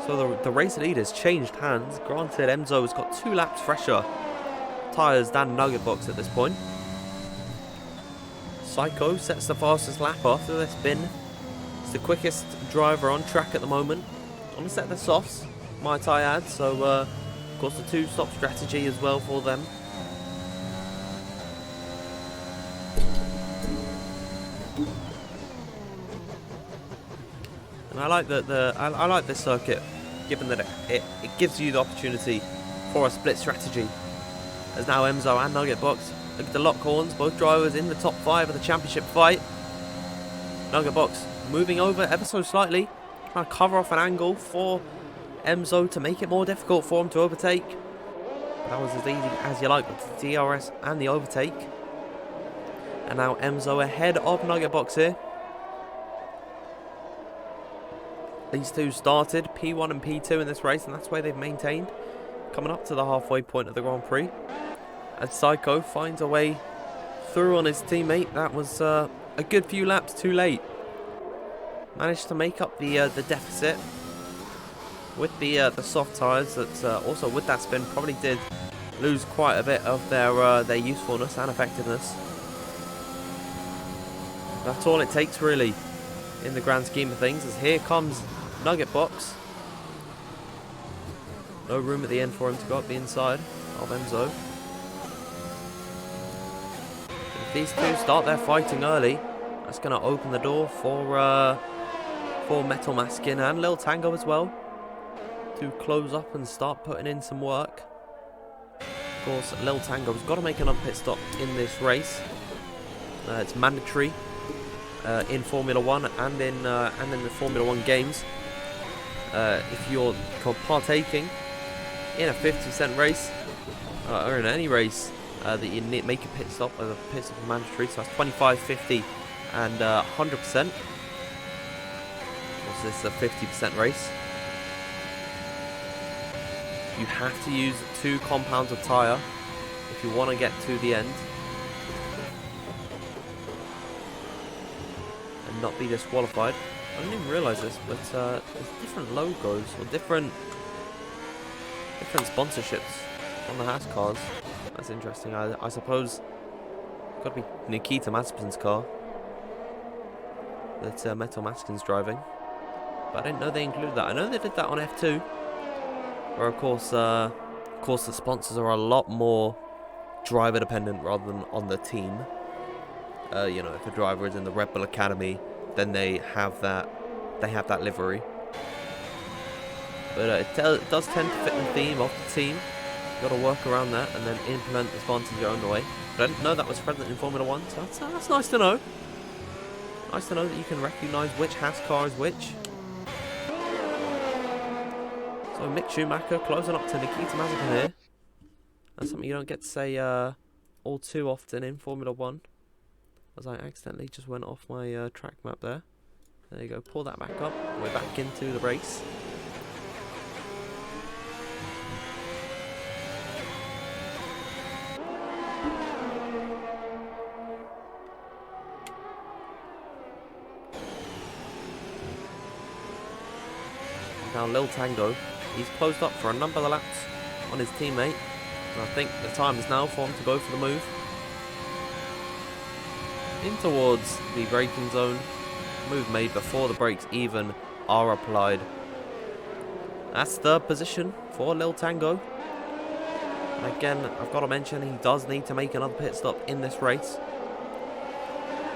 So the race leader's changed hands. Granted, Emzo has got 2 laps fresher tyres than Nugget Box at this point. Psycho sets the fastest lap after this spin. It's the quickest driver on track at the moment. On a set of the softs, might I add. So, of course, the 2-stop strategy as well for them. And I like that I like this circuit, given that it gives you the opportunity for a split strategy. As now Emzo and Nugget Box look to lock horns, both drivers in the top 5 of the championship fight. Nugget Box moving over ever so slightly, trying to cover off an angle for Emzo to make it more difficult for him to overtake. But that was as easy as you like with the DRS and the overtake. And now Emzo ahead of Nugget Box here. These two started P1 and P2 in this race, and that's where they've maintained. Coming up to the halfway point of the Grand Prix. As Psycho finds a way through on his teammate. That was a good few laps too late. Managed to make up the deficit with the soft tyres. That also with that spin probably did lose quite a bit of their usefulness and effectiveness. That's all it takes really in the grand scheme of things. As here comes Nugget Box. No room at the end for him to go up the inside of Emzo. If these two start their fighting early, that's going to open the door for Metal Maskin and Lil Tango as well to close up and start putting in some work. Of course, Lil Tango's got to make another pit stop in this race. It's mandatory in Formula 1 and in the Formula 1 games. If you're partaking in a 50% race or in any race that you make a pit stop, the pit stop is mandatory. So that's 25, 50, and 100%. This is a 50% race. You have to use 2 compounds of tyre if you want to get to the end and not be disqualified. I didn't even realise this, but there's different logos or different sponsorships on the Haas cars. That's interesting. I suppose it's got to be Nikita Mazepin's car that Metal Maskin's driving. But I didn't know they included that. I know they did that on F2, where of course the sponsors are a lot more driver dependent rather than on the team. You know, if a driver is in the Red Bull Academy, then they have that livery. But it does tend to fit the theme of the team. You've got to work around that and then implement the sponsors your own way. But I didn't know that was present in Formula 1, so that's nice to know. Nice to know that you can recognise which Haas car is which. So Mick Schumacher closing up to Nikita Mazepin here. That's something you don't get to say all too often in Formula 1. As I accidentally just went off my track map there. There you go, pull that back up. We're back into the race. Now Lil Tango, he's closed up for a number of laps on his teammate. And I think the time is now for him to go for the move in towards the braking zone. Move made before the brakes even are applied. That's third position for Lil Tango. And again, I've got to mention he does need to make another pit stop in this race.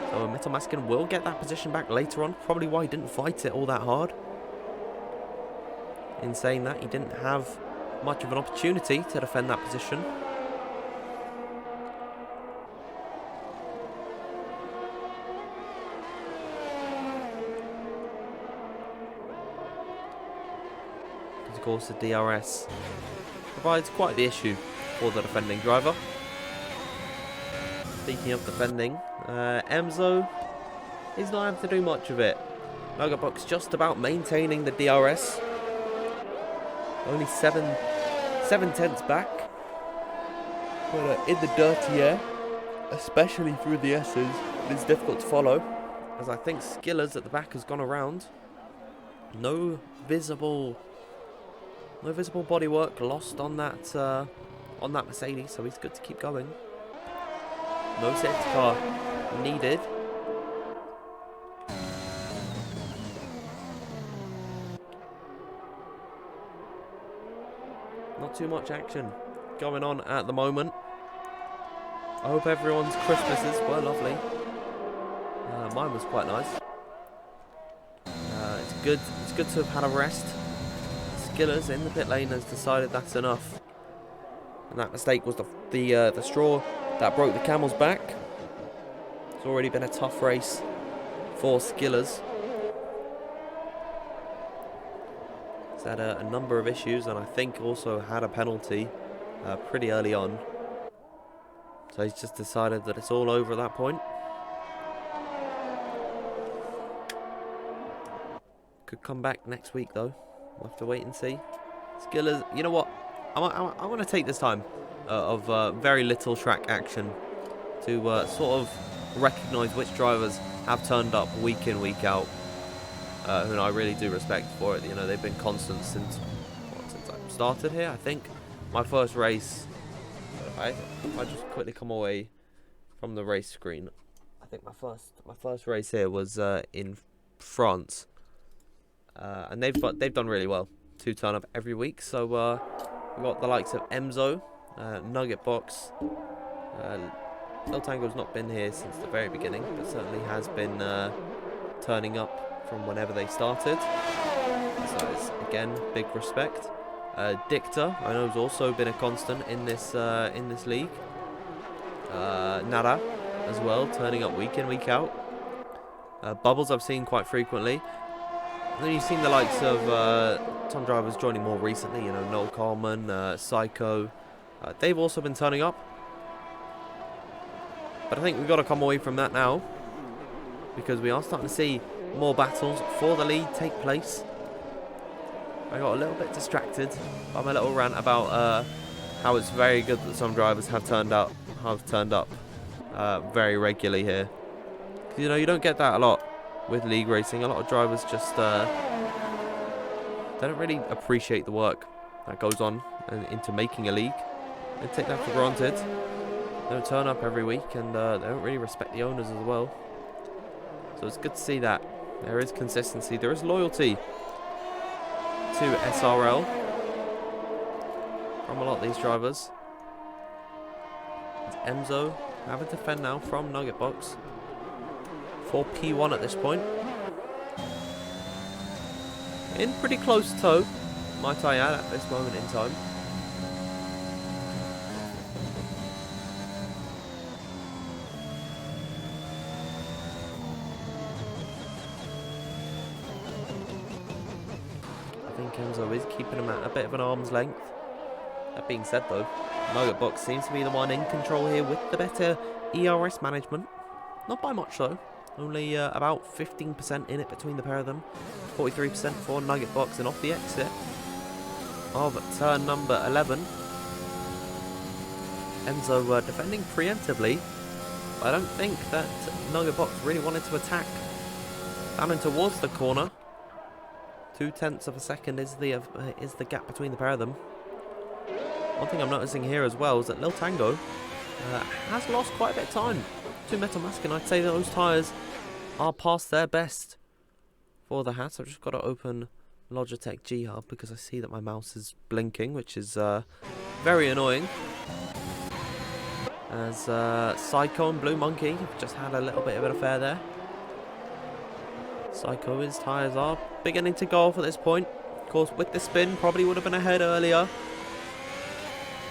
So Metal Maskin will get that position back later on. Probably why he didn't fight it all that hard. In saying that, he didn't have much of an opportunity to defend that position. Of course, the DRS provides quite the issue for the defending driver. Speaking of defending, Emzo is not having to do much of it. Nugget Box just about maintaining the DRS. Only 7/10 back. But in the dirty air, especially through the S's, it's difficult to follow. As I think Skillers at the back has gone around. No visible bodywork lost on that Mercedes, so he's good to keep going. No safety car needed. Not too much action going on at the moment. I hope everyone's Christmases were lovely. Mine was quite nice. It's good to have had a rest. Skillers in the pit lane has decided that's enough, and that mistake was the straw that broke the camel's back. It's already been a tough race for Skillers. He's had a number of issues, and I think also had a penalty pretty early on. So he's just decided that it's all over at that point. Could come back next week though. We'll have to wait and see. Skill is, you know what? I want to take this time of very little track action to sort of recognise which drivers have turned up week in, week out, who I really do respect for it. You know, they've been constant since I started here. I think my first race, if I just quickly come away from the race screen, I think my first race here was in France, and they've done really well to turn up every week. So we've got the likes of Emzo, Nugget Box. Lil Tango's not been here since the very beginning, but certainly has been turning up from whenever they started. So it's, again, big respect. Dicta, I know, has also been a constant in this league. Nara as well, turning up week in, week out. Bubbles I've seen quite frequently. And then you've seen the likes of some drivers joining more recently, you know, Noel Coleman, Psycho. They've also been turning up. But I think we've got to come away from that now, because we are starting to see more battles for the lead take place. I got a little bit distracted by my little rant about how it's very good that some drivers have turned up very regularly here. You know, you don't get that a lot with league racing. A lot of drivers just they don't really appreciate the work that goes on into making a league. They take that for granted. They don't turn up every week, and they don't really respect the owners as well. So it's good to see that there is consistency, there is loyalty to SRL from a lot of these drivers. It's Emzo having to defend now from Nugget Box for P1 at this point. In pretty close tow, might I add, at this moment in time. Emzo is keeping him at a bit of an arm's length. That being said though, Nugget Box seems to be the one in control here with the better ERS management. Not by much though, only about 15% in it between the pair of them. 43% for Nugget Box, and off the exit of turn number 11. Emzo defending preemptively, but I don't think that Nugget Box really wanted to attack down in towards the corner. 0.2 of a second is the gap between the pair of them. One thing I'm noticing here as well is that Lil Tango has lost quite a bit of time to Metal Mask, and I'd say that those tyres are past their best for the hat. I've just got to open Logitech G Hub because I see that my mouse is blinking, which is very annoying. As Psycho and Blue Monkey have just had a little bit of an affair there. Psycho, his tyres are beginning to go off at this point. Of course, with the spin, probably would have been ahead earlier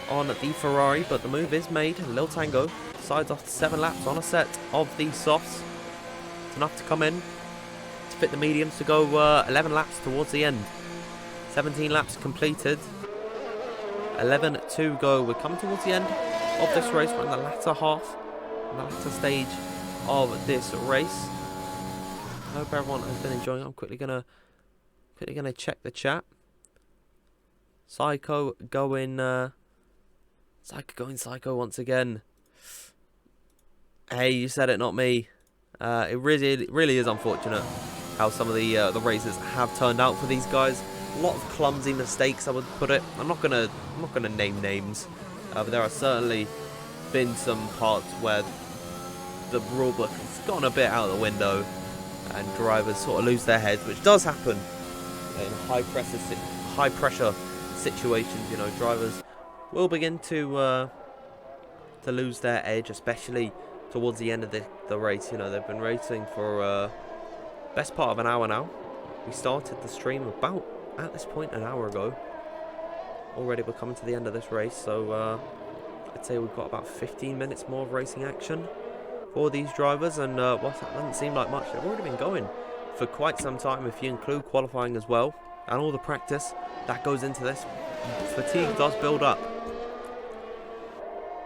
on the Ferrari, but the move is made. Lil Tango decides after 7 laps on a set of these softs. It's enough to come in to fit the mediums to go 11 laps towards the end. 17 laps completed. 11 to go. We're coming towards the end of this race. We're in the latter half, in the latter stage of this race. I hope everyone has been enjoying it. I'm quickly gonna check the chat. Psycho going Psycho once again. Hey, you said it, not me. It really is unfortunate how some of the races have turned out for these guys. A lot of clumsy mistakes, I would put it. I'm not gonna name names, but there are certainly been some parts where the rulebook has gone a bit out of the window, and drivers sort of lose their heads, which does happen in high pressure situations. You know, drivers will begin to lose their edge, especially towards the end of the race. You know, they've been racing for best part of an hour now. We started the stream about, at this point, an hour ago. Already we're coming to the end of this race, so I'd say we've got about 15 minutes more of racing action for these drivers, and whilst that doesn't seem like much, they've already been going for quite some time if you include qualifying as well, and all the practice that goes into this. Fatigue does build up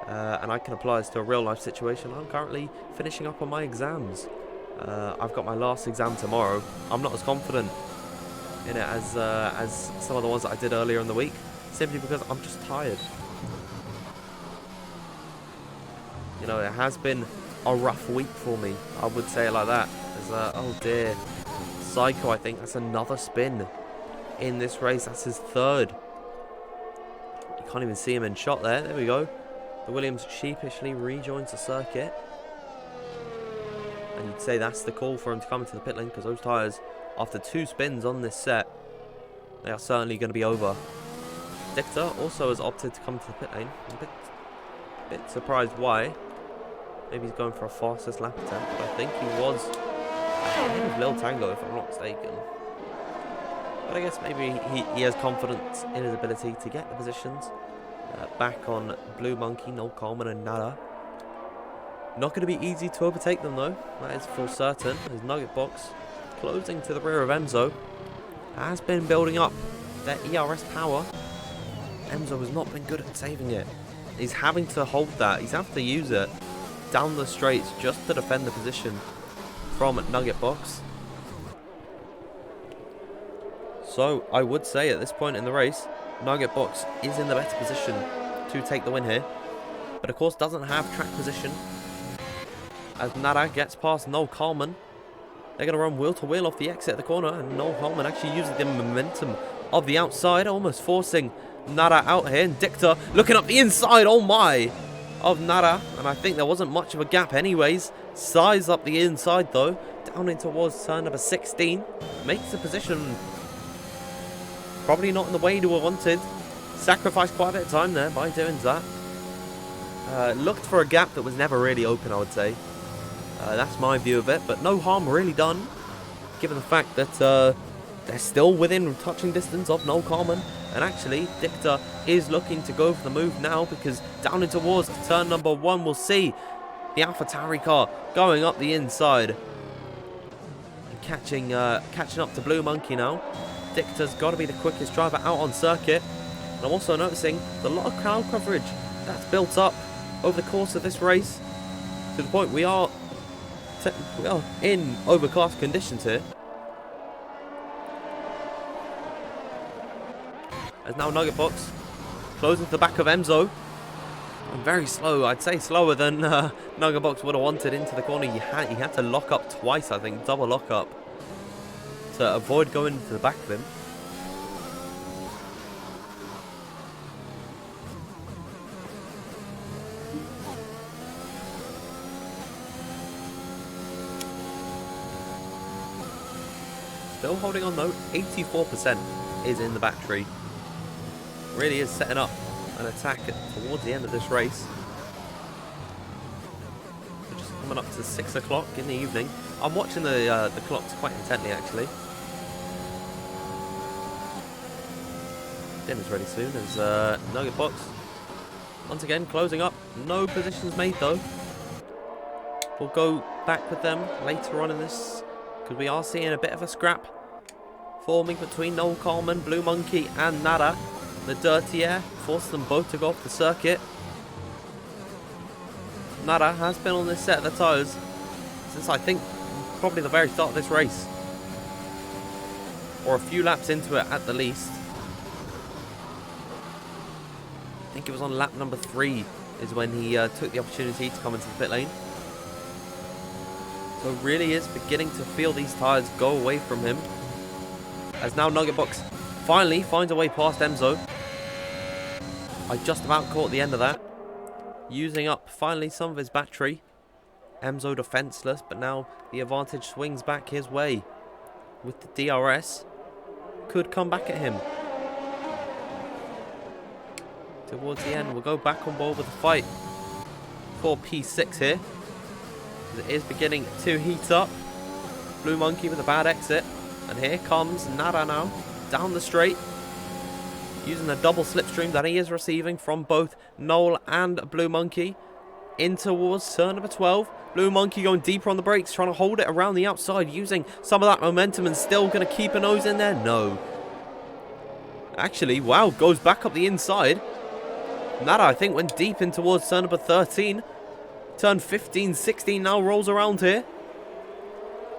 and I can apply this to a real life situation. I'm currently finishing up on my exams. I've got my last exam tomorrow. I'm not as confident in it as some of the ones that I did earlier in the week, simply because I'm just tired. You know, it has been a rough week for me. I would say it like that. Oh dear, Psycho. I think that's another spin in this race. That's his third. You can't even see him in shot there. There we go. The Williams sheepishly rejoins the circuit. And you'd say that's the call for him to come into the pit lane, because those tyres, after 2 spins on this set, they are certainly going to be over. Dictor also has opted to come to the pit lane. I'm a bit surprised why. Maybe he's going for a fastest lap attempt, but I think he was ahead of Lil Tango, if I'm not mistaken. But I guess maybe he has confidence in his ability to get the positions. Back on Blue Monkey, Noel Coleman and Nada. Not going to be easy to overtake them though, that is for certain. His Nugget Box closing to the rear of Emzo. Has been building up their ERS power. Emzo has not been good at saving it. He's having to hold that. He's having to use it down the straights just to defend the position from Nugget Box. So I would say at this point in the race, Nugget Box is in the better position to take the win here. But of course doesn't have track position. As Nada gets past Noel Coleman, they're going to run wheel to wheel off the exit of the corner, and Noel Coleman actually uses the momentum of the outside, almost forcing Nada out here. And Dictor looking up the inside, oh my, of Nada, and I think there wasn't much of a gap anyways. Size up the inside though, down in towards turn number 16, makes the position probably not in the way you wanted. Sacrificed quite a bit of time there by doing that. Looked for a gap that was never really open, I would say. That's my view of it, but no harm really done, given the fact that they're still within touching distance of Noel Coleman. And actually, Dictor is looking to go for the move now, because down in towards turn number 1, we'll see the AlphaTauri car going up the inside. And catching up to Blue Monkey now. Dictor's got to be the quickest driver out on circuit. And I'm also noticing there's a lot of crowd coverage that's built up over the course of this race, to the point we are in overcast conditions here. As now Nugget Box closing to the back of Emzo. And very slow, I'd say slower than Nugget Box would have wanted into the corner. He had to lock up twice, I think, double lock up, to avoid going into the back of him. Still holding on though, 84% is in the battery. Really is setting up an attack towards the end of this race. We're just coming up to 6 o'clock in the evening. I'm watching the clocks quite intently actually. Dinner's ready soon as Nugget Box once again closing up. No positions made though. We'll go back with them later on in this, because we are seeing a bit of a scrap forming between Noel Coleman, Blue Monkey and Nada. The dirty air forced them both to go off the circuit. Nada has been on this set of the tyres since I think probably the very start of this race, or a few laps into it at the least. I think it was on lap number 3 is when he took the opportunity to come into the pit lane. So really is beginning to feel these tyres go away from him. As now Nugget Box finally finds a way past Emzo. I just about caught the end of that. Using up finally some of his battery. Emzo defenseless, but now the advantage swings back his way. With the DRS. Could come back at him. Towards the end, we'll go back on board with the fight for P6 here. It is beginning to heat up. Blue Monkey with a bad exit. And here comes Nada now, down the straight, using the double slipstream that he is receiving from both Noel and Blue Monkey. In towards turn number 12. Blue Monkey going deeper on the brakes, trying to hold it around the outside, using some of that momentum and still going to keep a nose in there. No. Actually, wow, goes back up the inside. Nada, I think, went deep in towards turn number 13. Turn 15, 16 now rolls around here.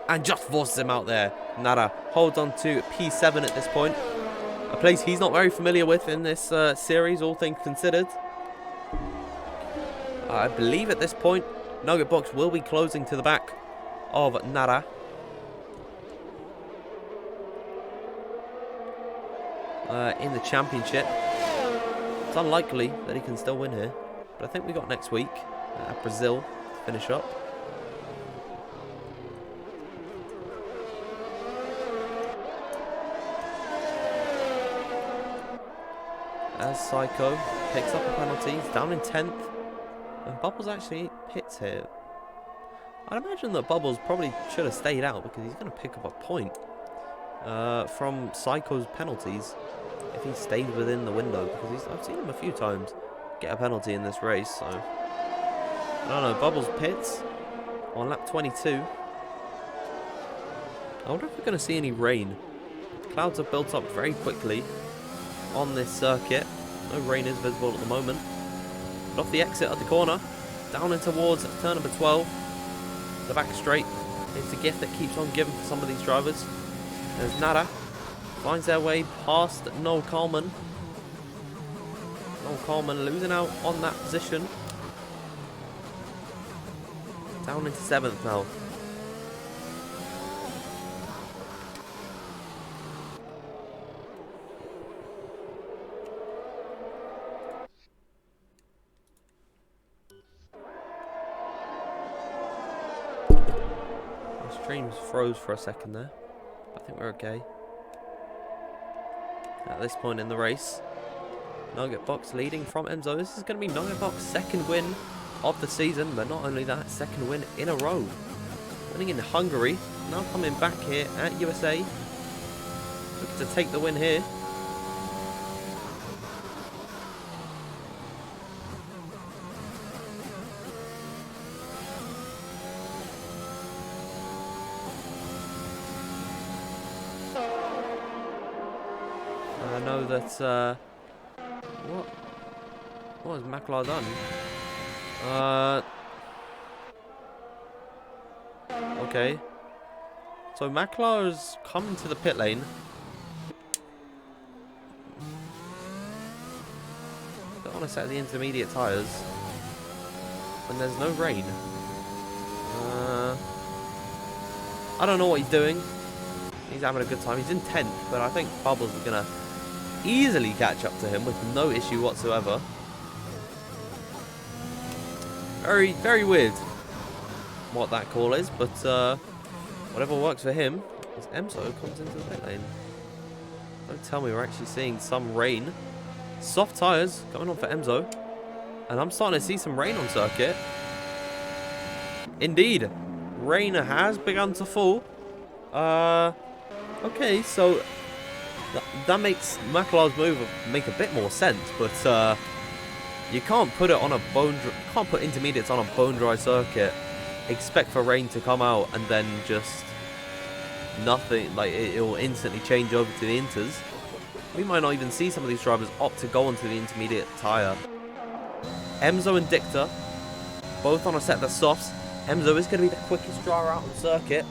And just forces him out there. Nada holds on to P7 at this point. A place he's not very familiar with in this series, all things considered. I believe at this point, Nugget Box will be closing to the back of Nada. In the championship. It's unlikely that he can still win here. But I think we got next week at Brazil to finish up. As Psycho picks up a penalty, he's down in 10th. And Bubbles actually hits here. I'd imagine that Bubbles probably should have stayed out because he's going to pick up a point from Psycho's penalties if he stays within the window. Because I've seen him a few times get a penalty in this race. So I don't know. Bubbles pits on lap 22. I wonder if we're going to see any rain. Clouds have built up very quickly on this circuit. No rain is visible at the moment. But off the exit at the corner, down in towards turn number 12. The back straight. It's a gift that keeps on giving for some of these drivers. There's Nada. Finds their way past Noel Coleman. Noel Coleman losing out on that position. Down into 7th now. Our streams froze for a second there. I think we're okay. At this point in the race, Nugget Box leading from Enzo. This is going to be Nugget Box's second win of the season, but not only that, second win in a row. Winning in Hungary, now coming back here at USA. Looking to take the win here. I know that, what has McLaren done? Okay. So McLaren's coming to the pit lane. Don't want to set the intermediate tyres when there's no rain. I don't know what he's doing. He's having a good time. He's in 10th, but I think Bubbles is going to easily catch up to him with no issue whatsoever. Very, very weird what that call is, but whatever works for him as Emso comes into the pit lane. Don't tell me we're actually seeing some rain. Soft tyres going on for Emso, and I'm starting to see some rain on circuit. Indeed, rain has begun to fall. Okay, so that makes McLaren's move make a bit more sense, but you can't put it on a can't put intermediates on a bone dry circuit, expect for rain to come out, and then just nothing. Like it will instantly change over to the inters. We might not even see some of these drivers opt to go onto the intermediate tyre. Emzo and Dicta, both on a set of softs. Emzo is going to be the quickest driver out on the circuit.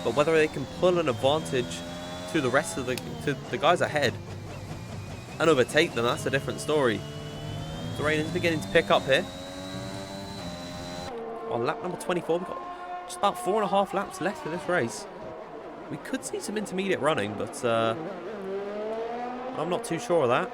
But whether they can pull an advantage to the rest of the guys ahead and overtake them, that's a different story. The rain is beginning to pick up here. On lap number 24, we've got just about 4.5 laps left in this race. We could see some intermediate running, but I'm not too sure of that.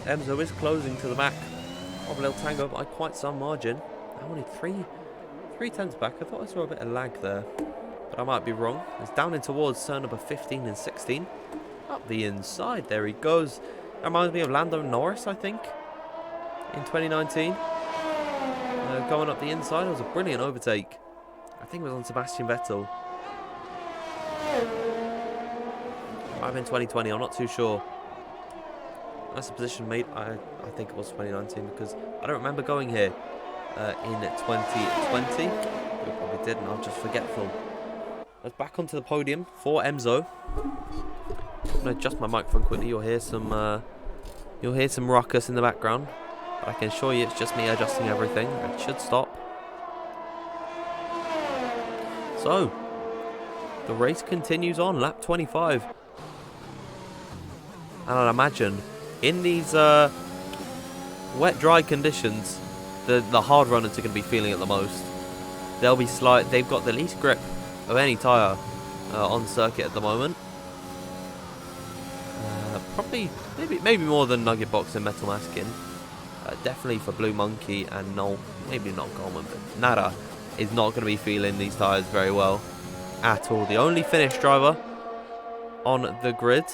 Emzo is closing to the back of Lil Tango by quite some margin. Now only three tenths back. I thought I saw a bit of lag there, but I might be wrong. It's down in towards turn number 15 and 16. Up the inside, there he goes. That reminds me of Lando Norris, I think, in 2019. Going up the inside, it was a brilliant overtake. I think it was on Sebastian Vettel. Might have been 2020, I'm not too sure. That's a position made. I think it was 2019 because I don't remember going here in 2020. We probably didn't. I'm just forgetful. Let's back onto the podium for Emzo. I'm gonna adjust my microphone quickly. You'll hear some ruckus in the background, but I can assure you it's just me adjusting everything. It should stop. So the race continues on, lap 25, and I'd imagine in these wet, dry conditions, the hard runners are going to be feeling it the most. They'll be they've got the least grip of any tyre on circuit at the moment. Probably, maybe more than Nugget Box and Metal Maskin. Definitely for Blue Monkey and Noel. Maybe not Coleman, but Nada is not going to be feeling these tyres very well at all. The only Finnish driver on the grid.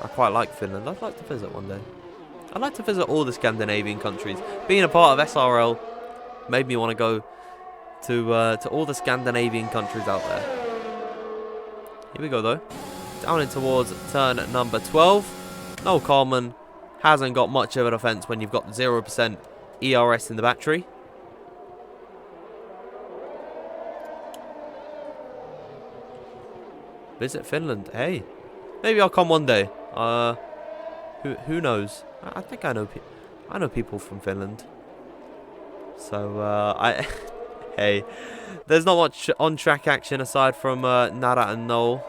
I quite like Finland. I'd like to visit one day. I'd like to visit all the Scandinavian countries. Being a part of SRL made me want to go to all the Scandinavian countries out there. Here we go though. Down in towards turn number 12. Noel Coleman hasn't got much of a defence when you've got 0% ERS in the battery. Visit Finland. Hey, maybe I'll come one day. Who knows? I think I know people from Finland. So hey, there's not much on-track action aside from Nada and Noel.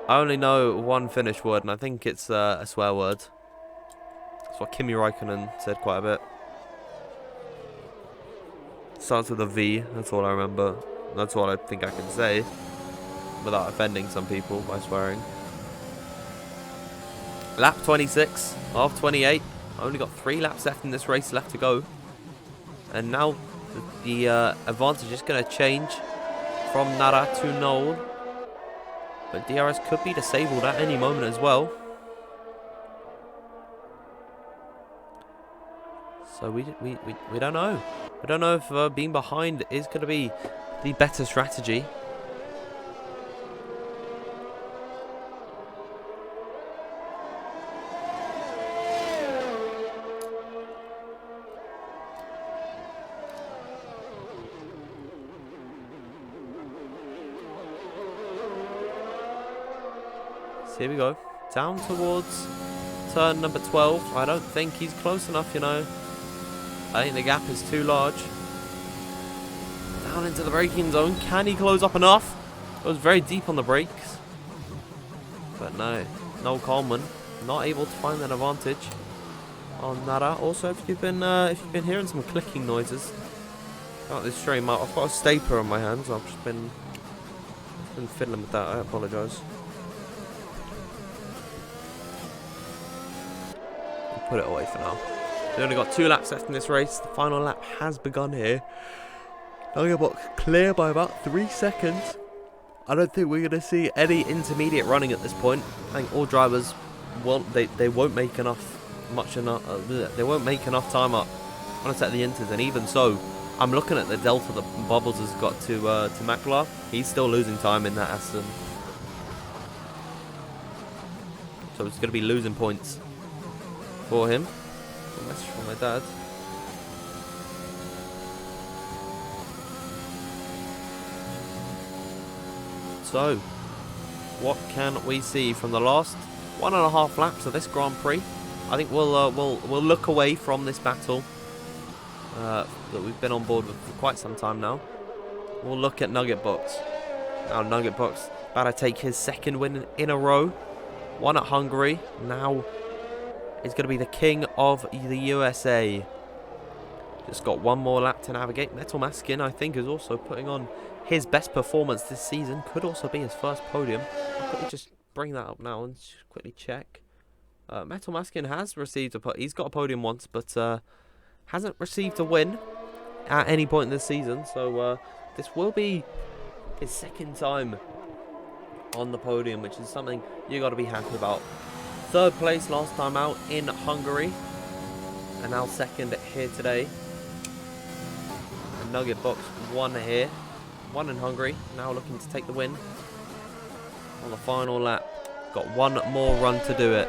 I only know one Finnish word, and I think it's a swear word. That's what Kimi Räikkönen said quite a bit. Starts with a V, that's all I remember. That's all I think I can say, without offending some people by swearing. Lap 26 of 28. Only got 3 laps left in this race left to go. And now the advantage is going to change from Nada to Noel. But DRS could be disabled at any moment as well. So we don't know. We don't know if being behind is going to be the better strategy. So here we go. Down towards turn number 12. I don't think he's close enough, you know. I think the gap is too large. Down into the braking zone. Can he close up enough? It was very deep on the brakes. But no. Noel Coleman not able to find that advantage on Nada. Also, if you've been hearing some clicking noises throughout this stream, I've got a stapler on my hands. I've just been fiddling with that. I apologise. Put it away for now. We've only got 2 laps left in this race. The final lap has begun here. Nugget Box clear by about 3 seconds. I don't think we're going to see any intermediate running at this point. I think all drivers they won't make enough time up on a set of the inters, and even so, I'm looking at the delta that Bubbles has got to Maklar. He's still losing time in that Aston, so it's going to be losing points for him. A message from my dad. So, what can we see from the last 1.5 laps of this Grand Prix? I think we'll look away from this battle that we've been on board with for quite some time now. We'll look at Nugget Box. Now Nugget Box about to take his 2nd win in a row. One at Hungary. Now is going to be the king of the USA. Just got 1 more lap to navigate. Metal Maskin, I think, is also putting on his best performance this season. Could also be his first podium. I'll quickly just bring that up now and just quickly check. Metal Maskin has received he's got a podium once, but hasn't received a win at any point in this season. So this will be his 2nd time on the podium, which is something you got to be happy about. 3rd place last time out in Hungary, and now 2nd here today. And Nugget Box 1 here, 1 in Hungary, now looking to take the win on the final lap. Got one more run to do it.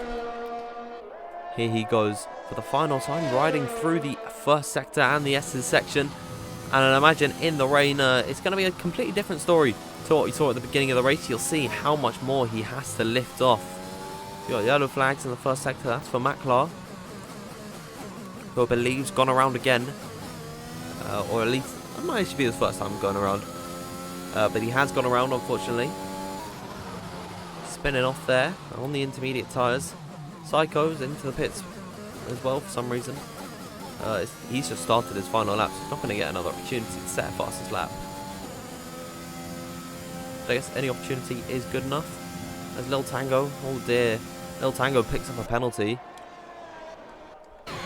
Here he goes for the final time, riding through the first sector and the S's section. And I imagine in the rain, it's going to be a completely different story to what we saw at the beginning of the race. You'll see how much more he has to lift off. You got yellow flags in the first sector. That's for Maklar, who I believe's gone around again. Or at least, it might actually be his first time going around. But he has gone around, unfortunately. Spinning off there on the intermediate tyres. Psycho's into the pits as well for some reason. He's just started his final lap, so he's not going to get another opportunity to set a fastest lap. But I guess any opportunity is good enough. As Lil Tango, oh dear, Lil Tango picks up a penalty.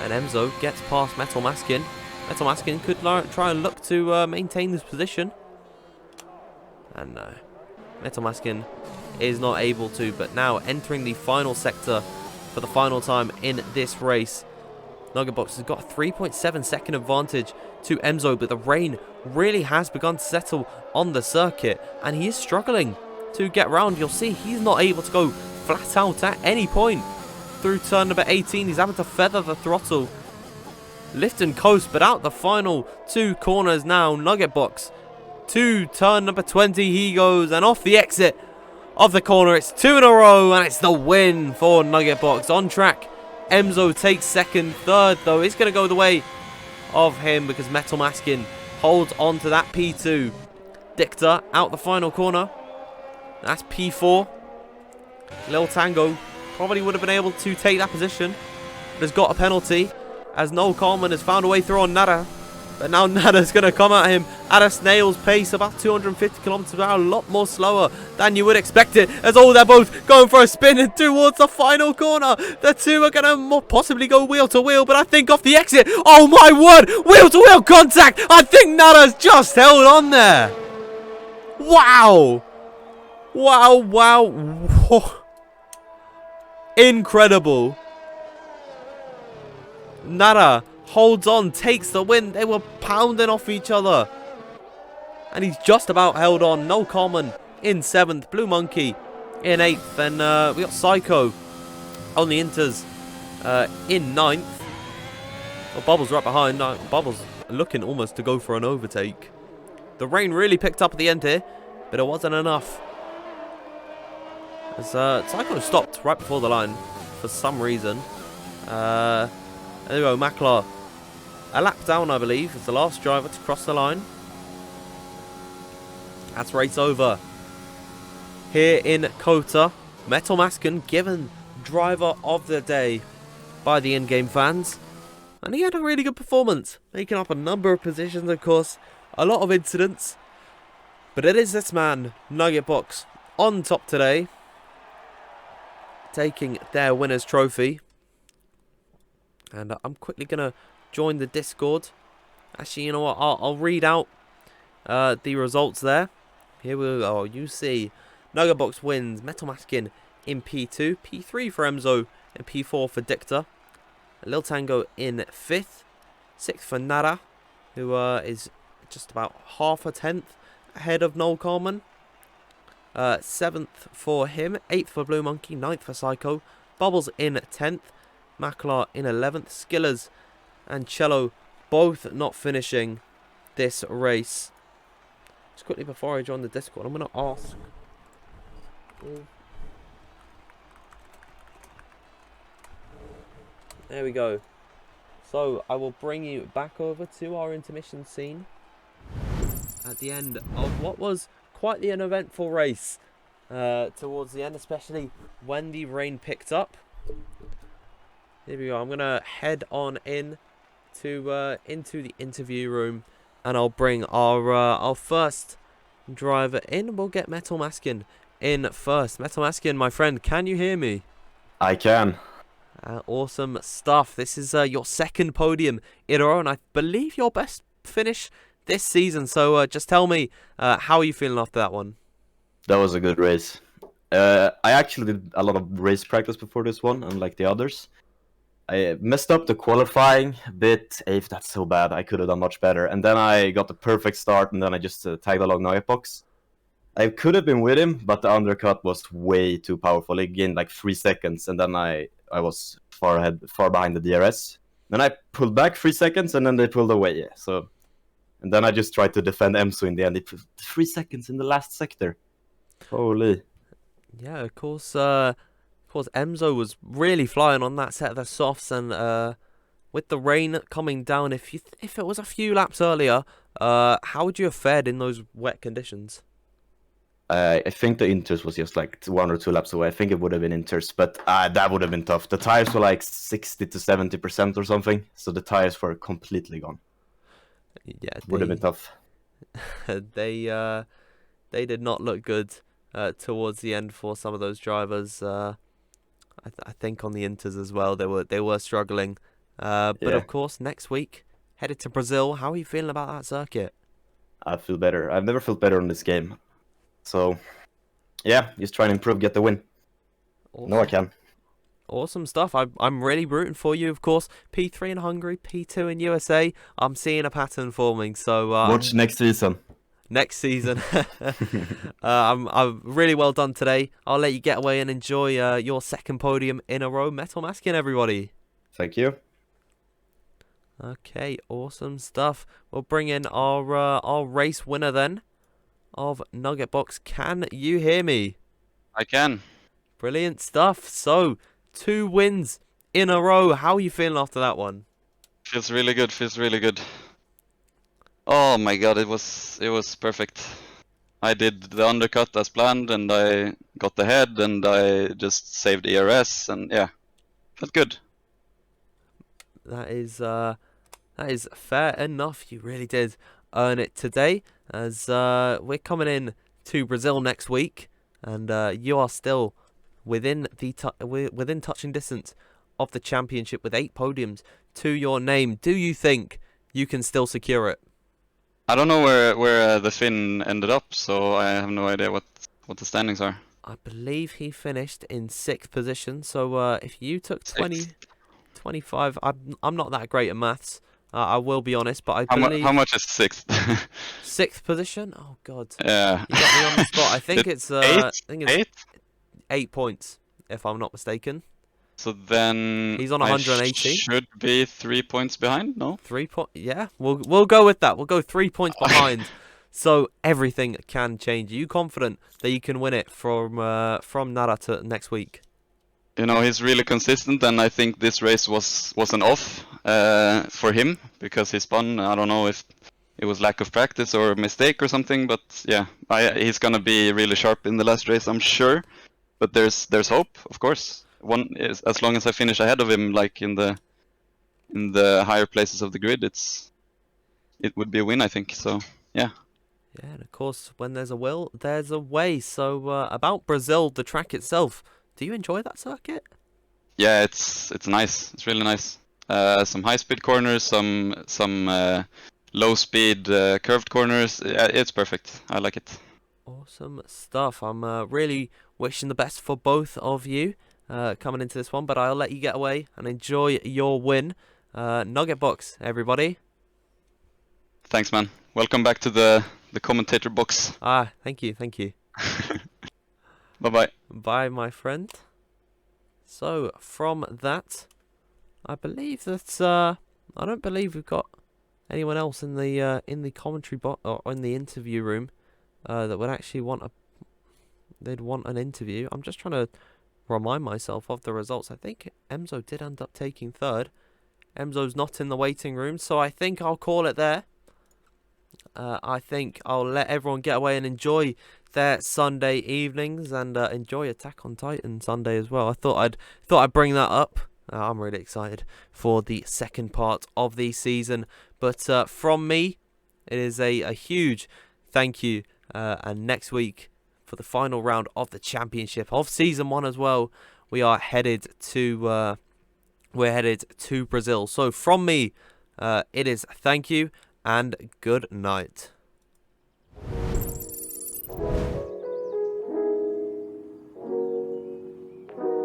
And Emzo gets past Metal Maskin. Metal Maskin could try and look to maintain this position. And no, Metal Maskin is not able to, but now entering the final sector for the final time in this race. Nuggetbox has got a 3.7 second advantage to Emzo, but the rain really has begun to settle on the circuit, and he is struggling to get round. You'll see he's not able to go flat out at any point through turn number 18. He's having to feather the throttle, lift and coast, but out the final two corners now. Nuggetbox to turn number 20 he goes, and off the exit of the corner. It's two in a row, and it's the win for Nuggetbox. On track, Emzo takes second. Third, though, is going to go the way of him because Metal Maskin holds on to that P2. Dicta out the final corner. That's P4. Lil Tango probably would have been able to take that position, but has got a penalty as Noel Coleman has found a way through on Nada. But now Nada's going to come at him at a snail's pace, about 250 kilometers per hour, a lot more slower than you would expect it. As they're both going for a spin towards the final corner. The two are going to possibly go wheel to wheel, but I think off the exit, oh my word, wheel to wheel contact. I think Nada's just held on there. Wow. Wow, wow. Whoa. Incredible. Nada holds on, takes the win. They were pounding off each other, and he's just about held on. Noel Coleman in 7th, Blue Monkey in 8th, and we got Psycho on the Inters in 9th. Well, Bubbles right behind. Bubbles looking almost to go for an overtake. The rain really picked up at the end here, but it wasn't enough. As Psycho stopped right before the line for some reason. There we go, Maklar. A lap down, I believe, is the last driver to cross the line. That's race over. Here in Kota, Metal Maskin given driver of the day by the in-game fans. And he had a really good performance, making up a number of positions, of course. A lot of incidents. But it is this man, Nuggetbox, on top today, taking their winner's trophy. And I'm quickly going to join the Discord. Actually, you know what? I'll read out the results there. Here we go. You see, Nuggetbox wins. Metal Maskin in P2. P3 for Emzo. And P4 for Dicta. Lil Tango in 5th. 6th for Nada, who is just about half a tenth ahead of Noel Coleman. 7th for him. 8th for Blue Monkey. 9th for Psycho. Bubbles in 10th. Maklar in 11th. Skillers and Cello both not finishing this race. Just quickly before I join the Discord, I'm going to ask. There we go. So I will bring you back over to our intermission scene at the end of what was quite an eventful race towards the end, especially when the rain picked up. Here we go. I'm going to head on in to into the interview room, and I'll bring our first driver in. We'll get Metal Maskin in first. Metal Maskin, my friend, can you hear me? I can. Awesome stuff. This is your second podium in a row, and I believe your best finish this season. So just tell me, how are you feeling after that one? That was a good race. I actually did a lot of race practice before this one, unlike the others. I messed up the qualifying bit. If that's so bad, I could have done much better. And then I got the perfect start, and then I just tagged along Nuggetbox. I could have been with him, but the undercut was way too powerful. He gained like 3 seconds, and then I was far behind the DRS. Then I pulled back 3 seconds, and then they pulled away. So, and then I just tried to defend Emso in the end. It put 3 seconds in the last sector. Holy. Yeah, of course. Emso was really flying on that set of the softs, and with the rain coming down, if it was a few laps earlier, how would you have fared in those wet conditions? I think the inters was just like 1 or 2 laps away. I think it would have been inters, but that would have been tough. The tires were like 60 to 70% or something, so the tires were completely gone. Yeah, Would have been tough. they did not look good towards the end for some of those drivers. I think on the inters as well, they were struggling. But Yeah. of course, next week headed to Brazil. How are you feeling about that circuit? I feel better. I've never felt better on this game. So, yeah, just try and improve, get the win. Awesome. No, I can. Awesome stuff. I'm really rooting for you, of course. P3 in Hungary, P2 in USA. I'm seeing a pattern forming. So watch next season. Next season. I'm really well done today. I'll let you get away and enjoy your second podium in a row. Metal Masking, everybody. Thank you. Okay, awesome stuff. We'll bring in our race winner then of Nugget Box. Can you hear me? I can. Brilliant stuff. So, 2 wins in a row. How are you feeling after that one? Feels really good. Feels really good. Oh my god, it was perfect. I did the undercut as planned, and I got the head, and I just saved ERS, and yeah, felt good. That is fair enough. You really did earn it today, as we're coming in to Brazil next week, and you are still within touching distance of the championship with 8 podiums to your name. Do you think you can still secure it? I don't know where the Finn ended up, so I have no idea what the standings are. I believe he finished in 6th position. So if you took 20, 25, I'm not that great at maths. I will be honest, but I believe how much is 6th? 6th position. Oh god. Yeah. You got me on the spot. I think it's 8 points, if I'm not mistaken. So then he's on 180. Should be 3 points behind, no? 3 points. Yeah, we'll go with that. We'll go 3 points behind. So everything can change. Are you confident that you can win it from Nara to next week? You know, he's really consistent, and I think this race was an off for him because he spun. I don't know if it was lack of practice or a mistake or something, but yeah, he's gonna be really sharp in the last race, I'm sure. But there's hope, of course. One is, as long as I finish ahead of him, like in the higher places of the grid, it would be a win, I think. So yeah. Yeah, and of course, when there's a will, there's a way. So about Brazil, the track itself, do you enjoy that circuit? Yeah, it's nice. It's really nice. Some high-speed corners, some low-speed curved corners. It's perfect. I like it. Awesome stuff. I'm really wishing the best for both of you coming into this one, but I'll let you get away and enjoy your win. Nugget Box, everybody. Thanks, man. Welcome back to the commentator box. Thank you. Bye-bye. Bye, my friend. So, from that, I believe that I don't believe we've got anyone else in the commentary box or in the interview room that would actually they'd want an interview. I'm just trying to remind myself of the results. I think Emso did end up taking 3rd. Emso's not in the waiting room, so I think I'll call it there. I think I'll let everyone get away and enjoy their Sunday evenings and enjoy Attack on Titan Sunday as well. I thought I'd bring that up. I'm really excited for the second part of the season. But from me, it is a huge thank you. And next week, for the final round of the championship of season 1 as well, we're headed to Brazil. So from me, it is thank you and good night.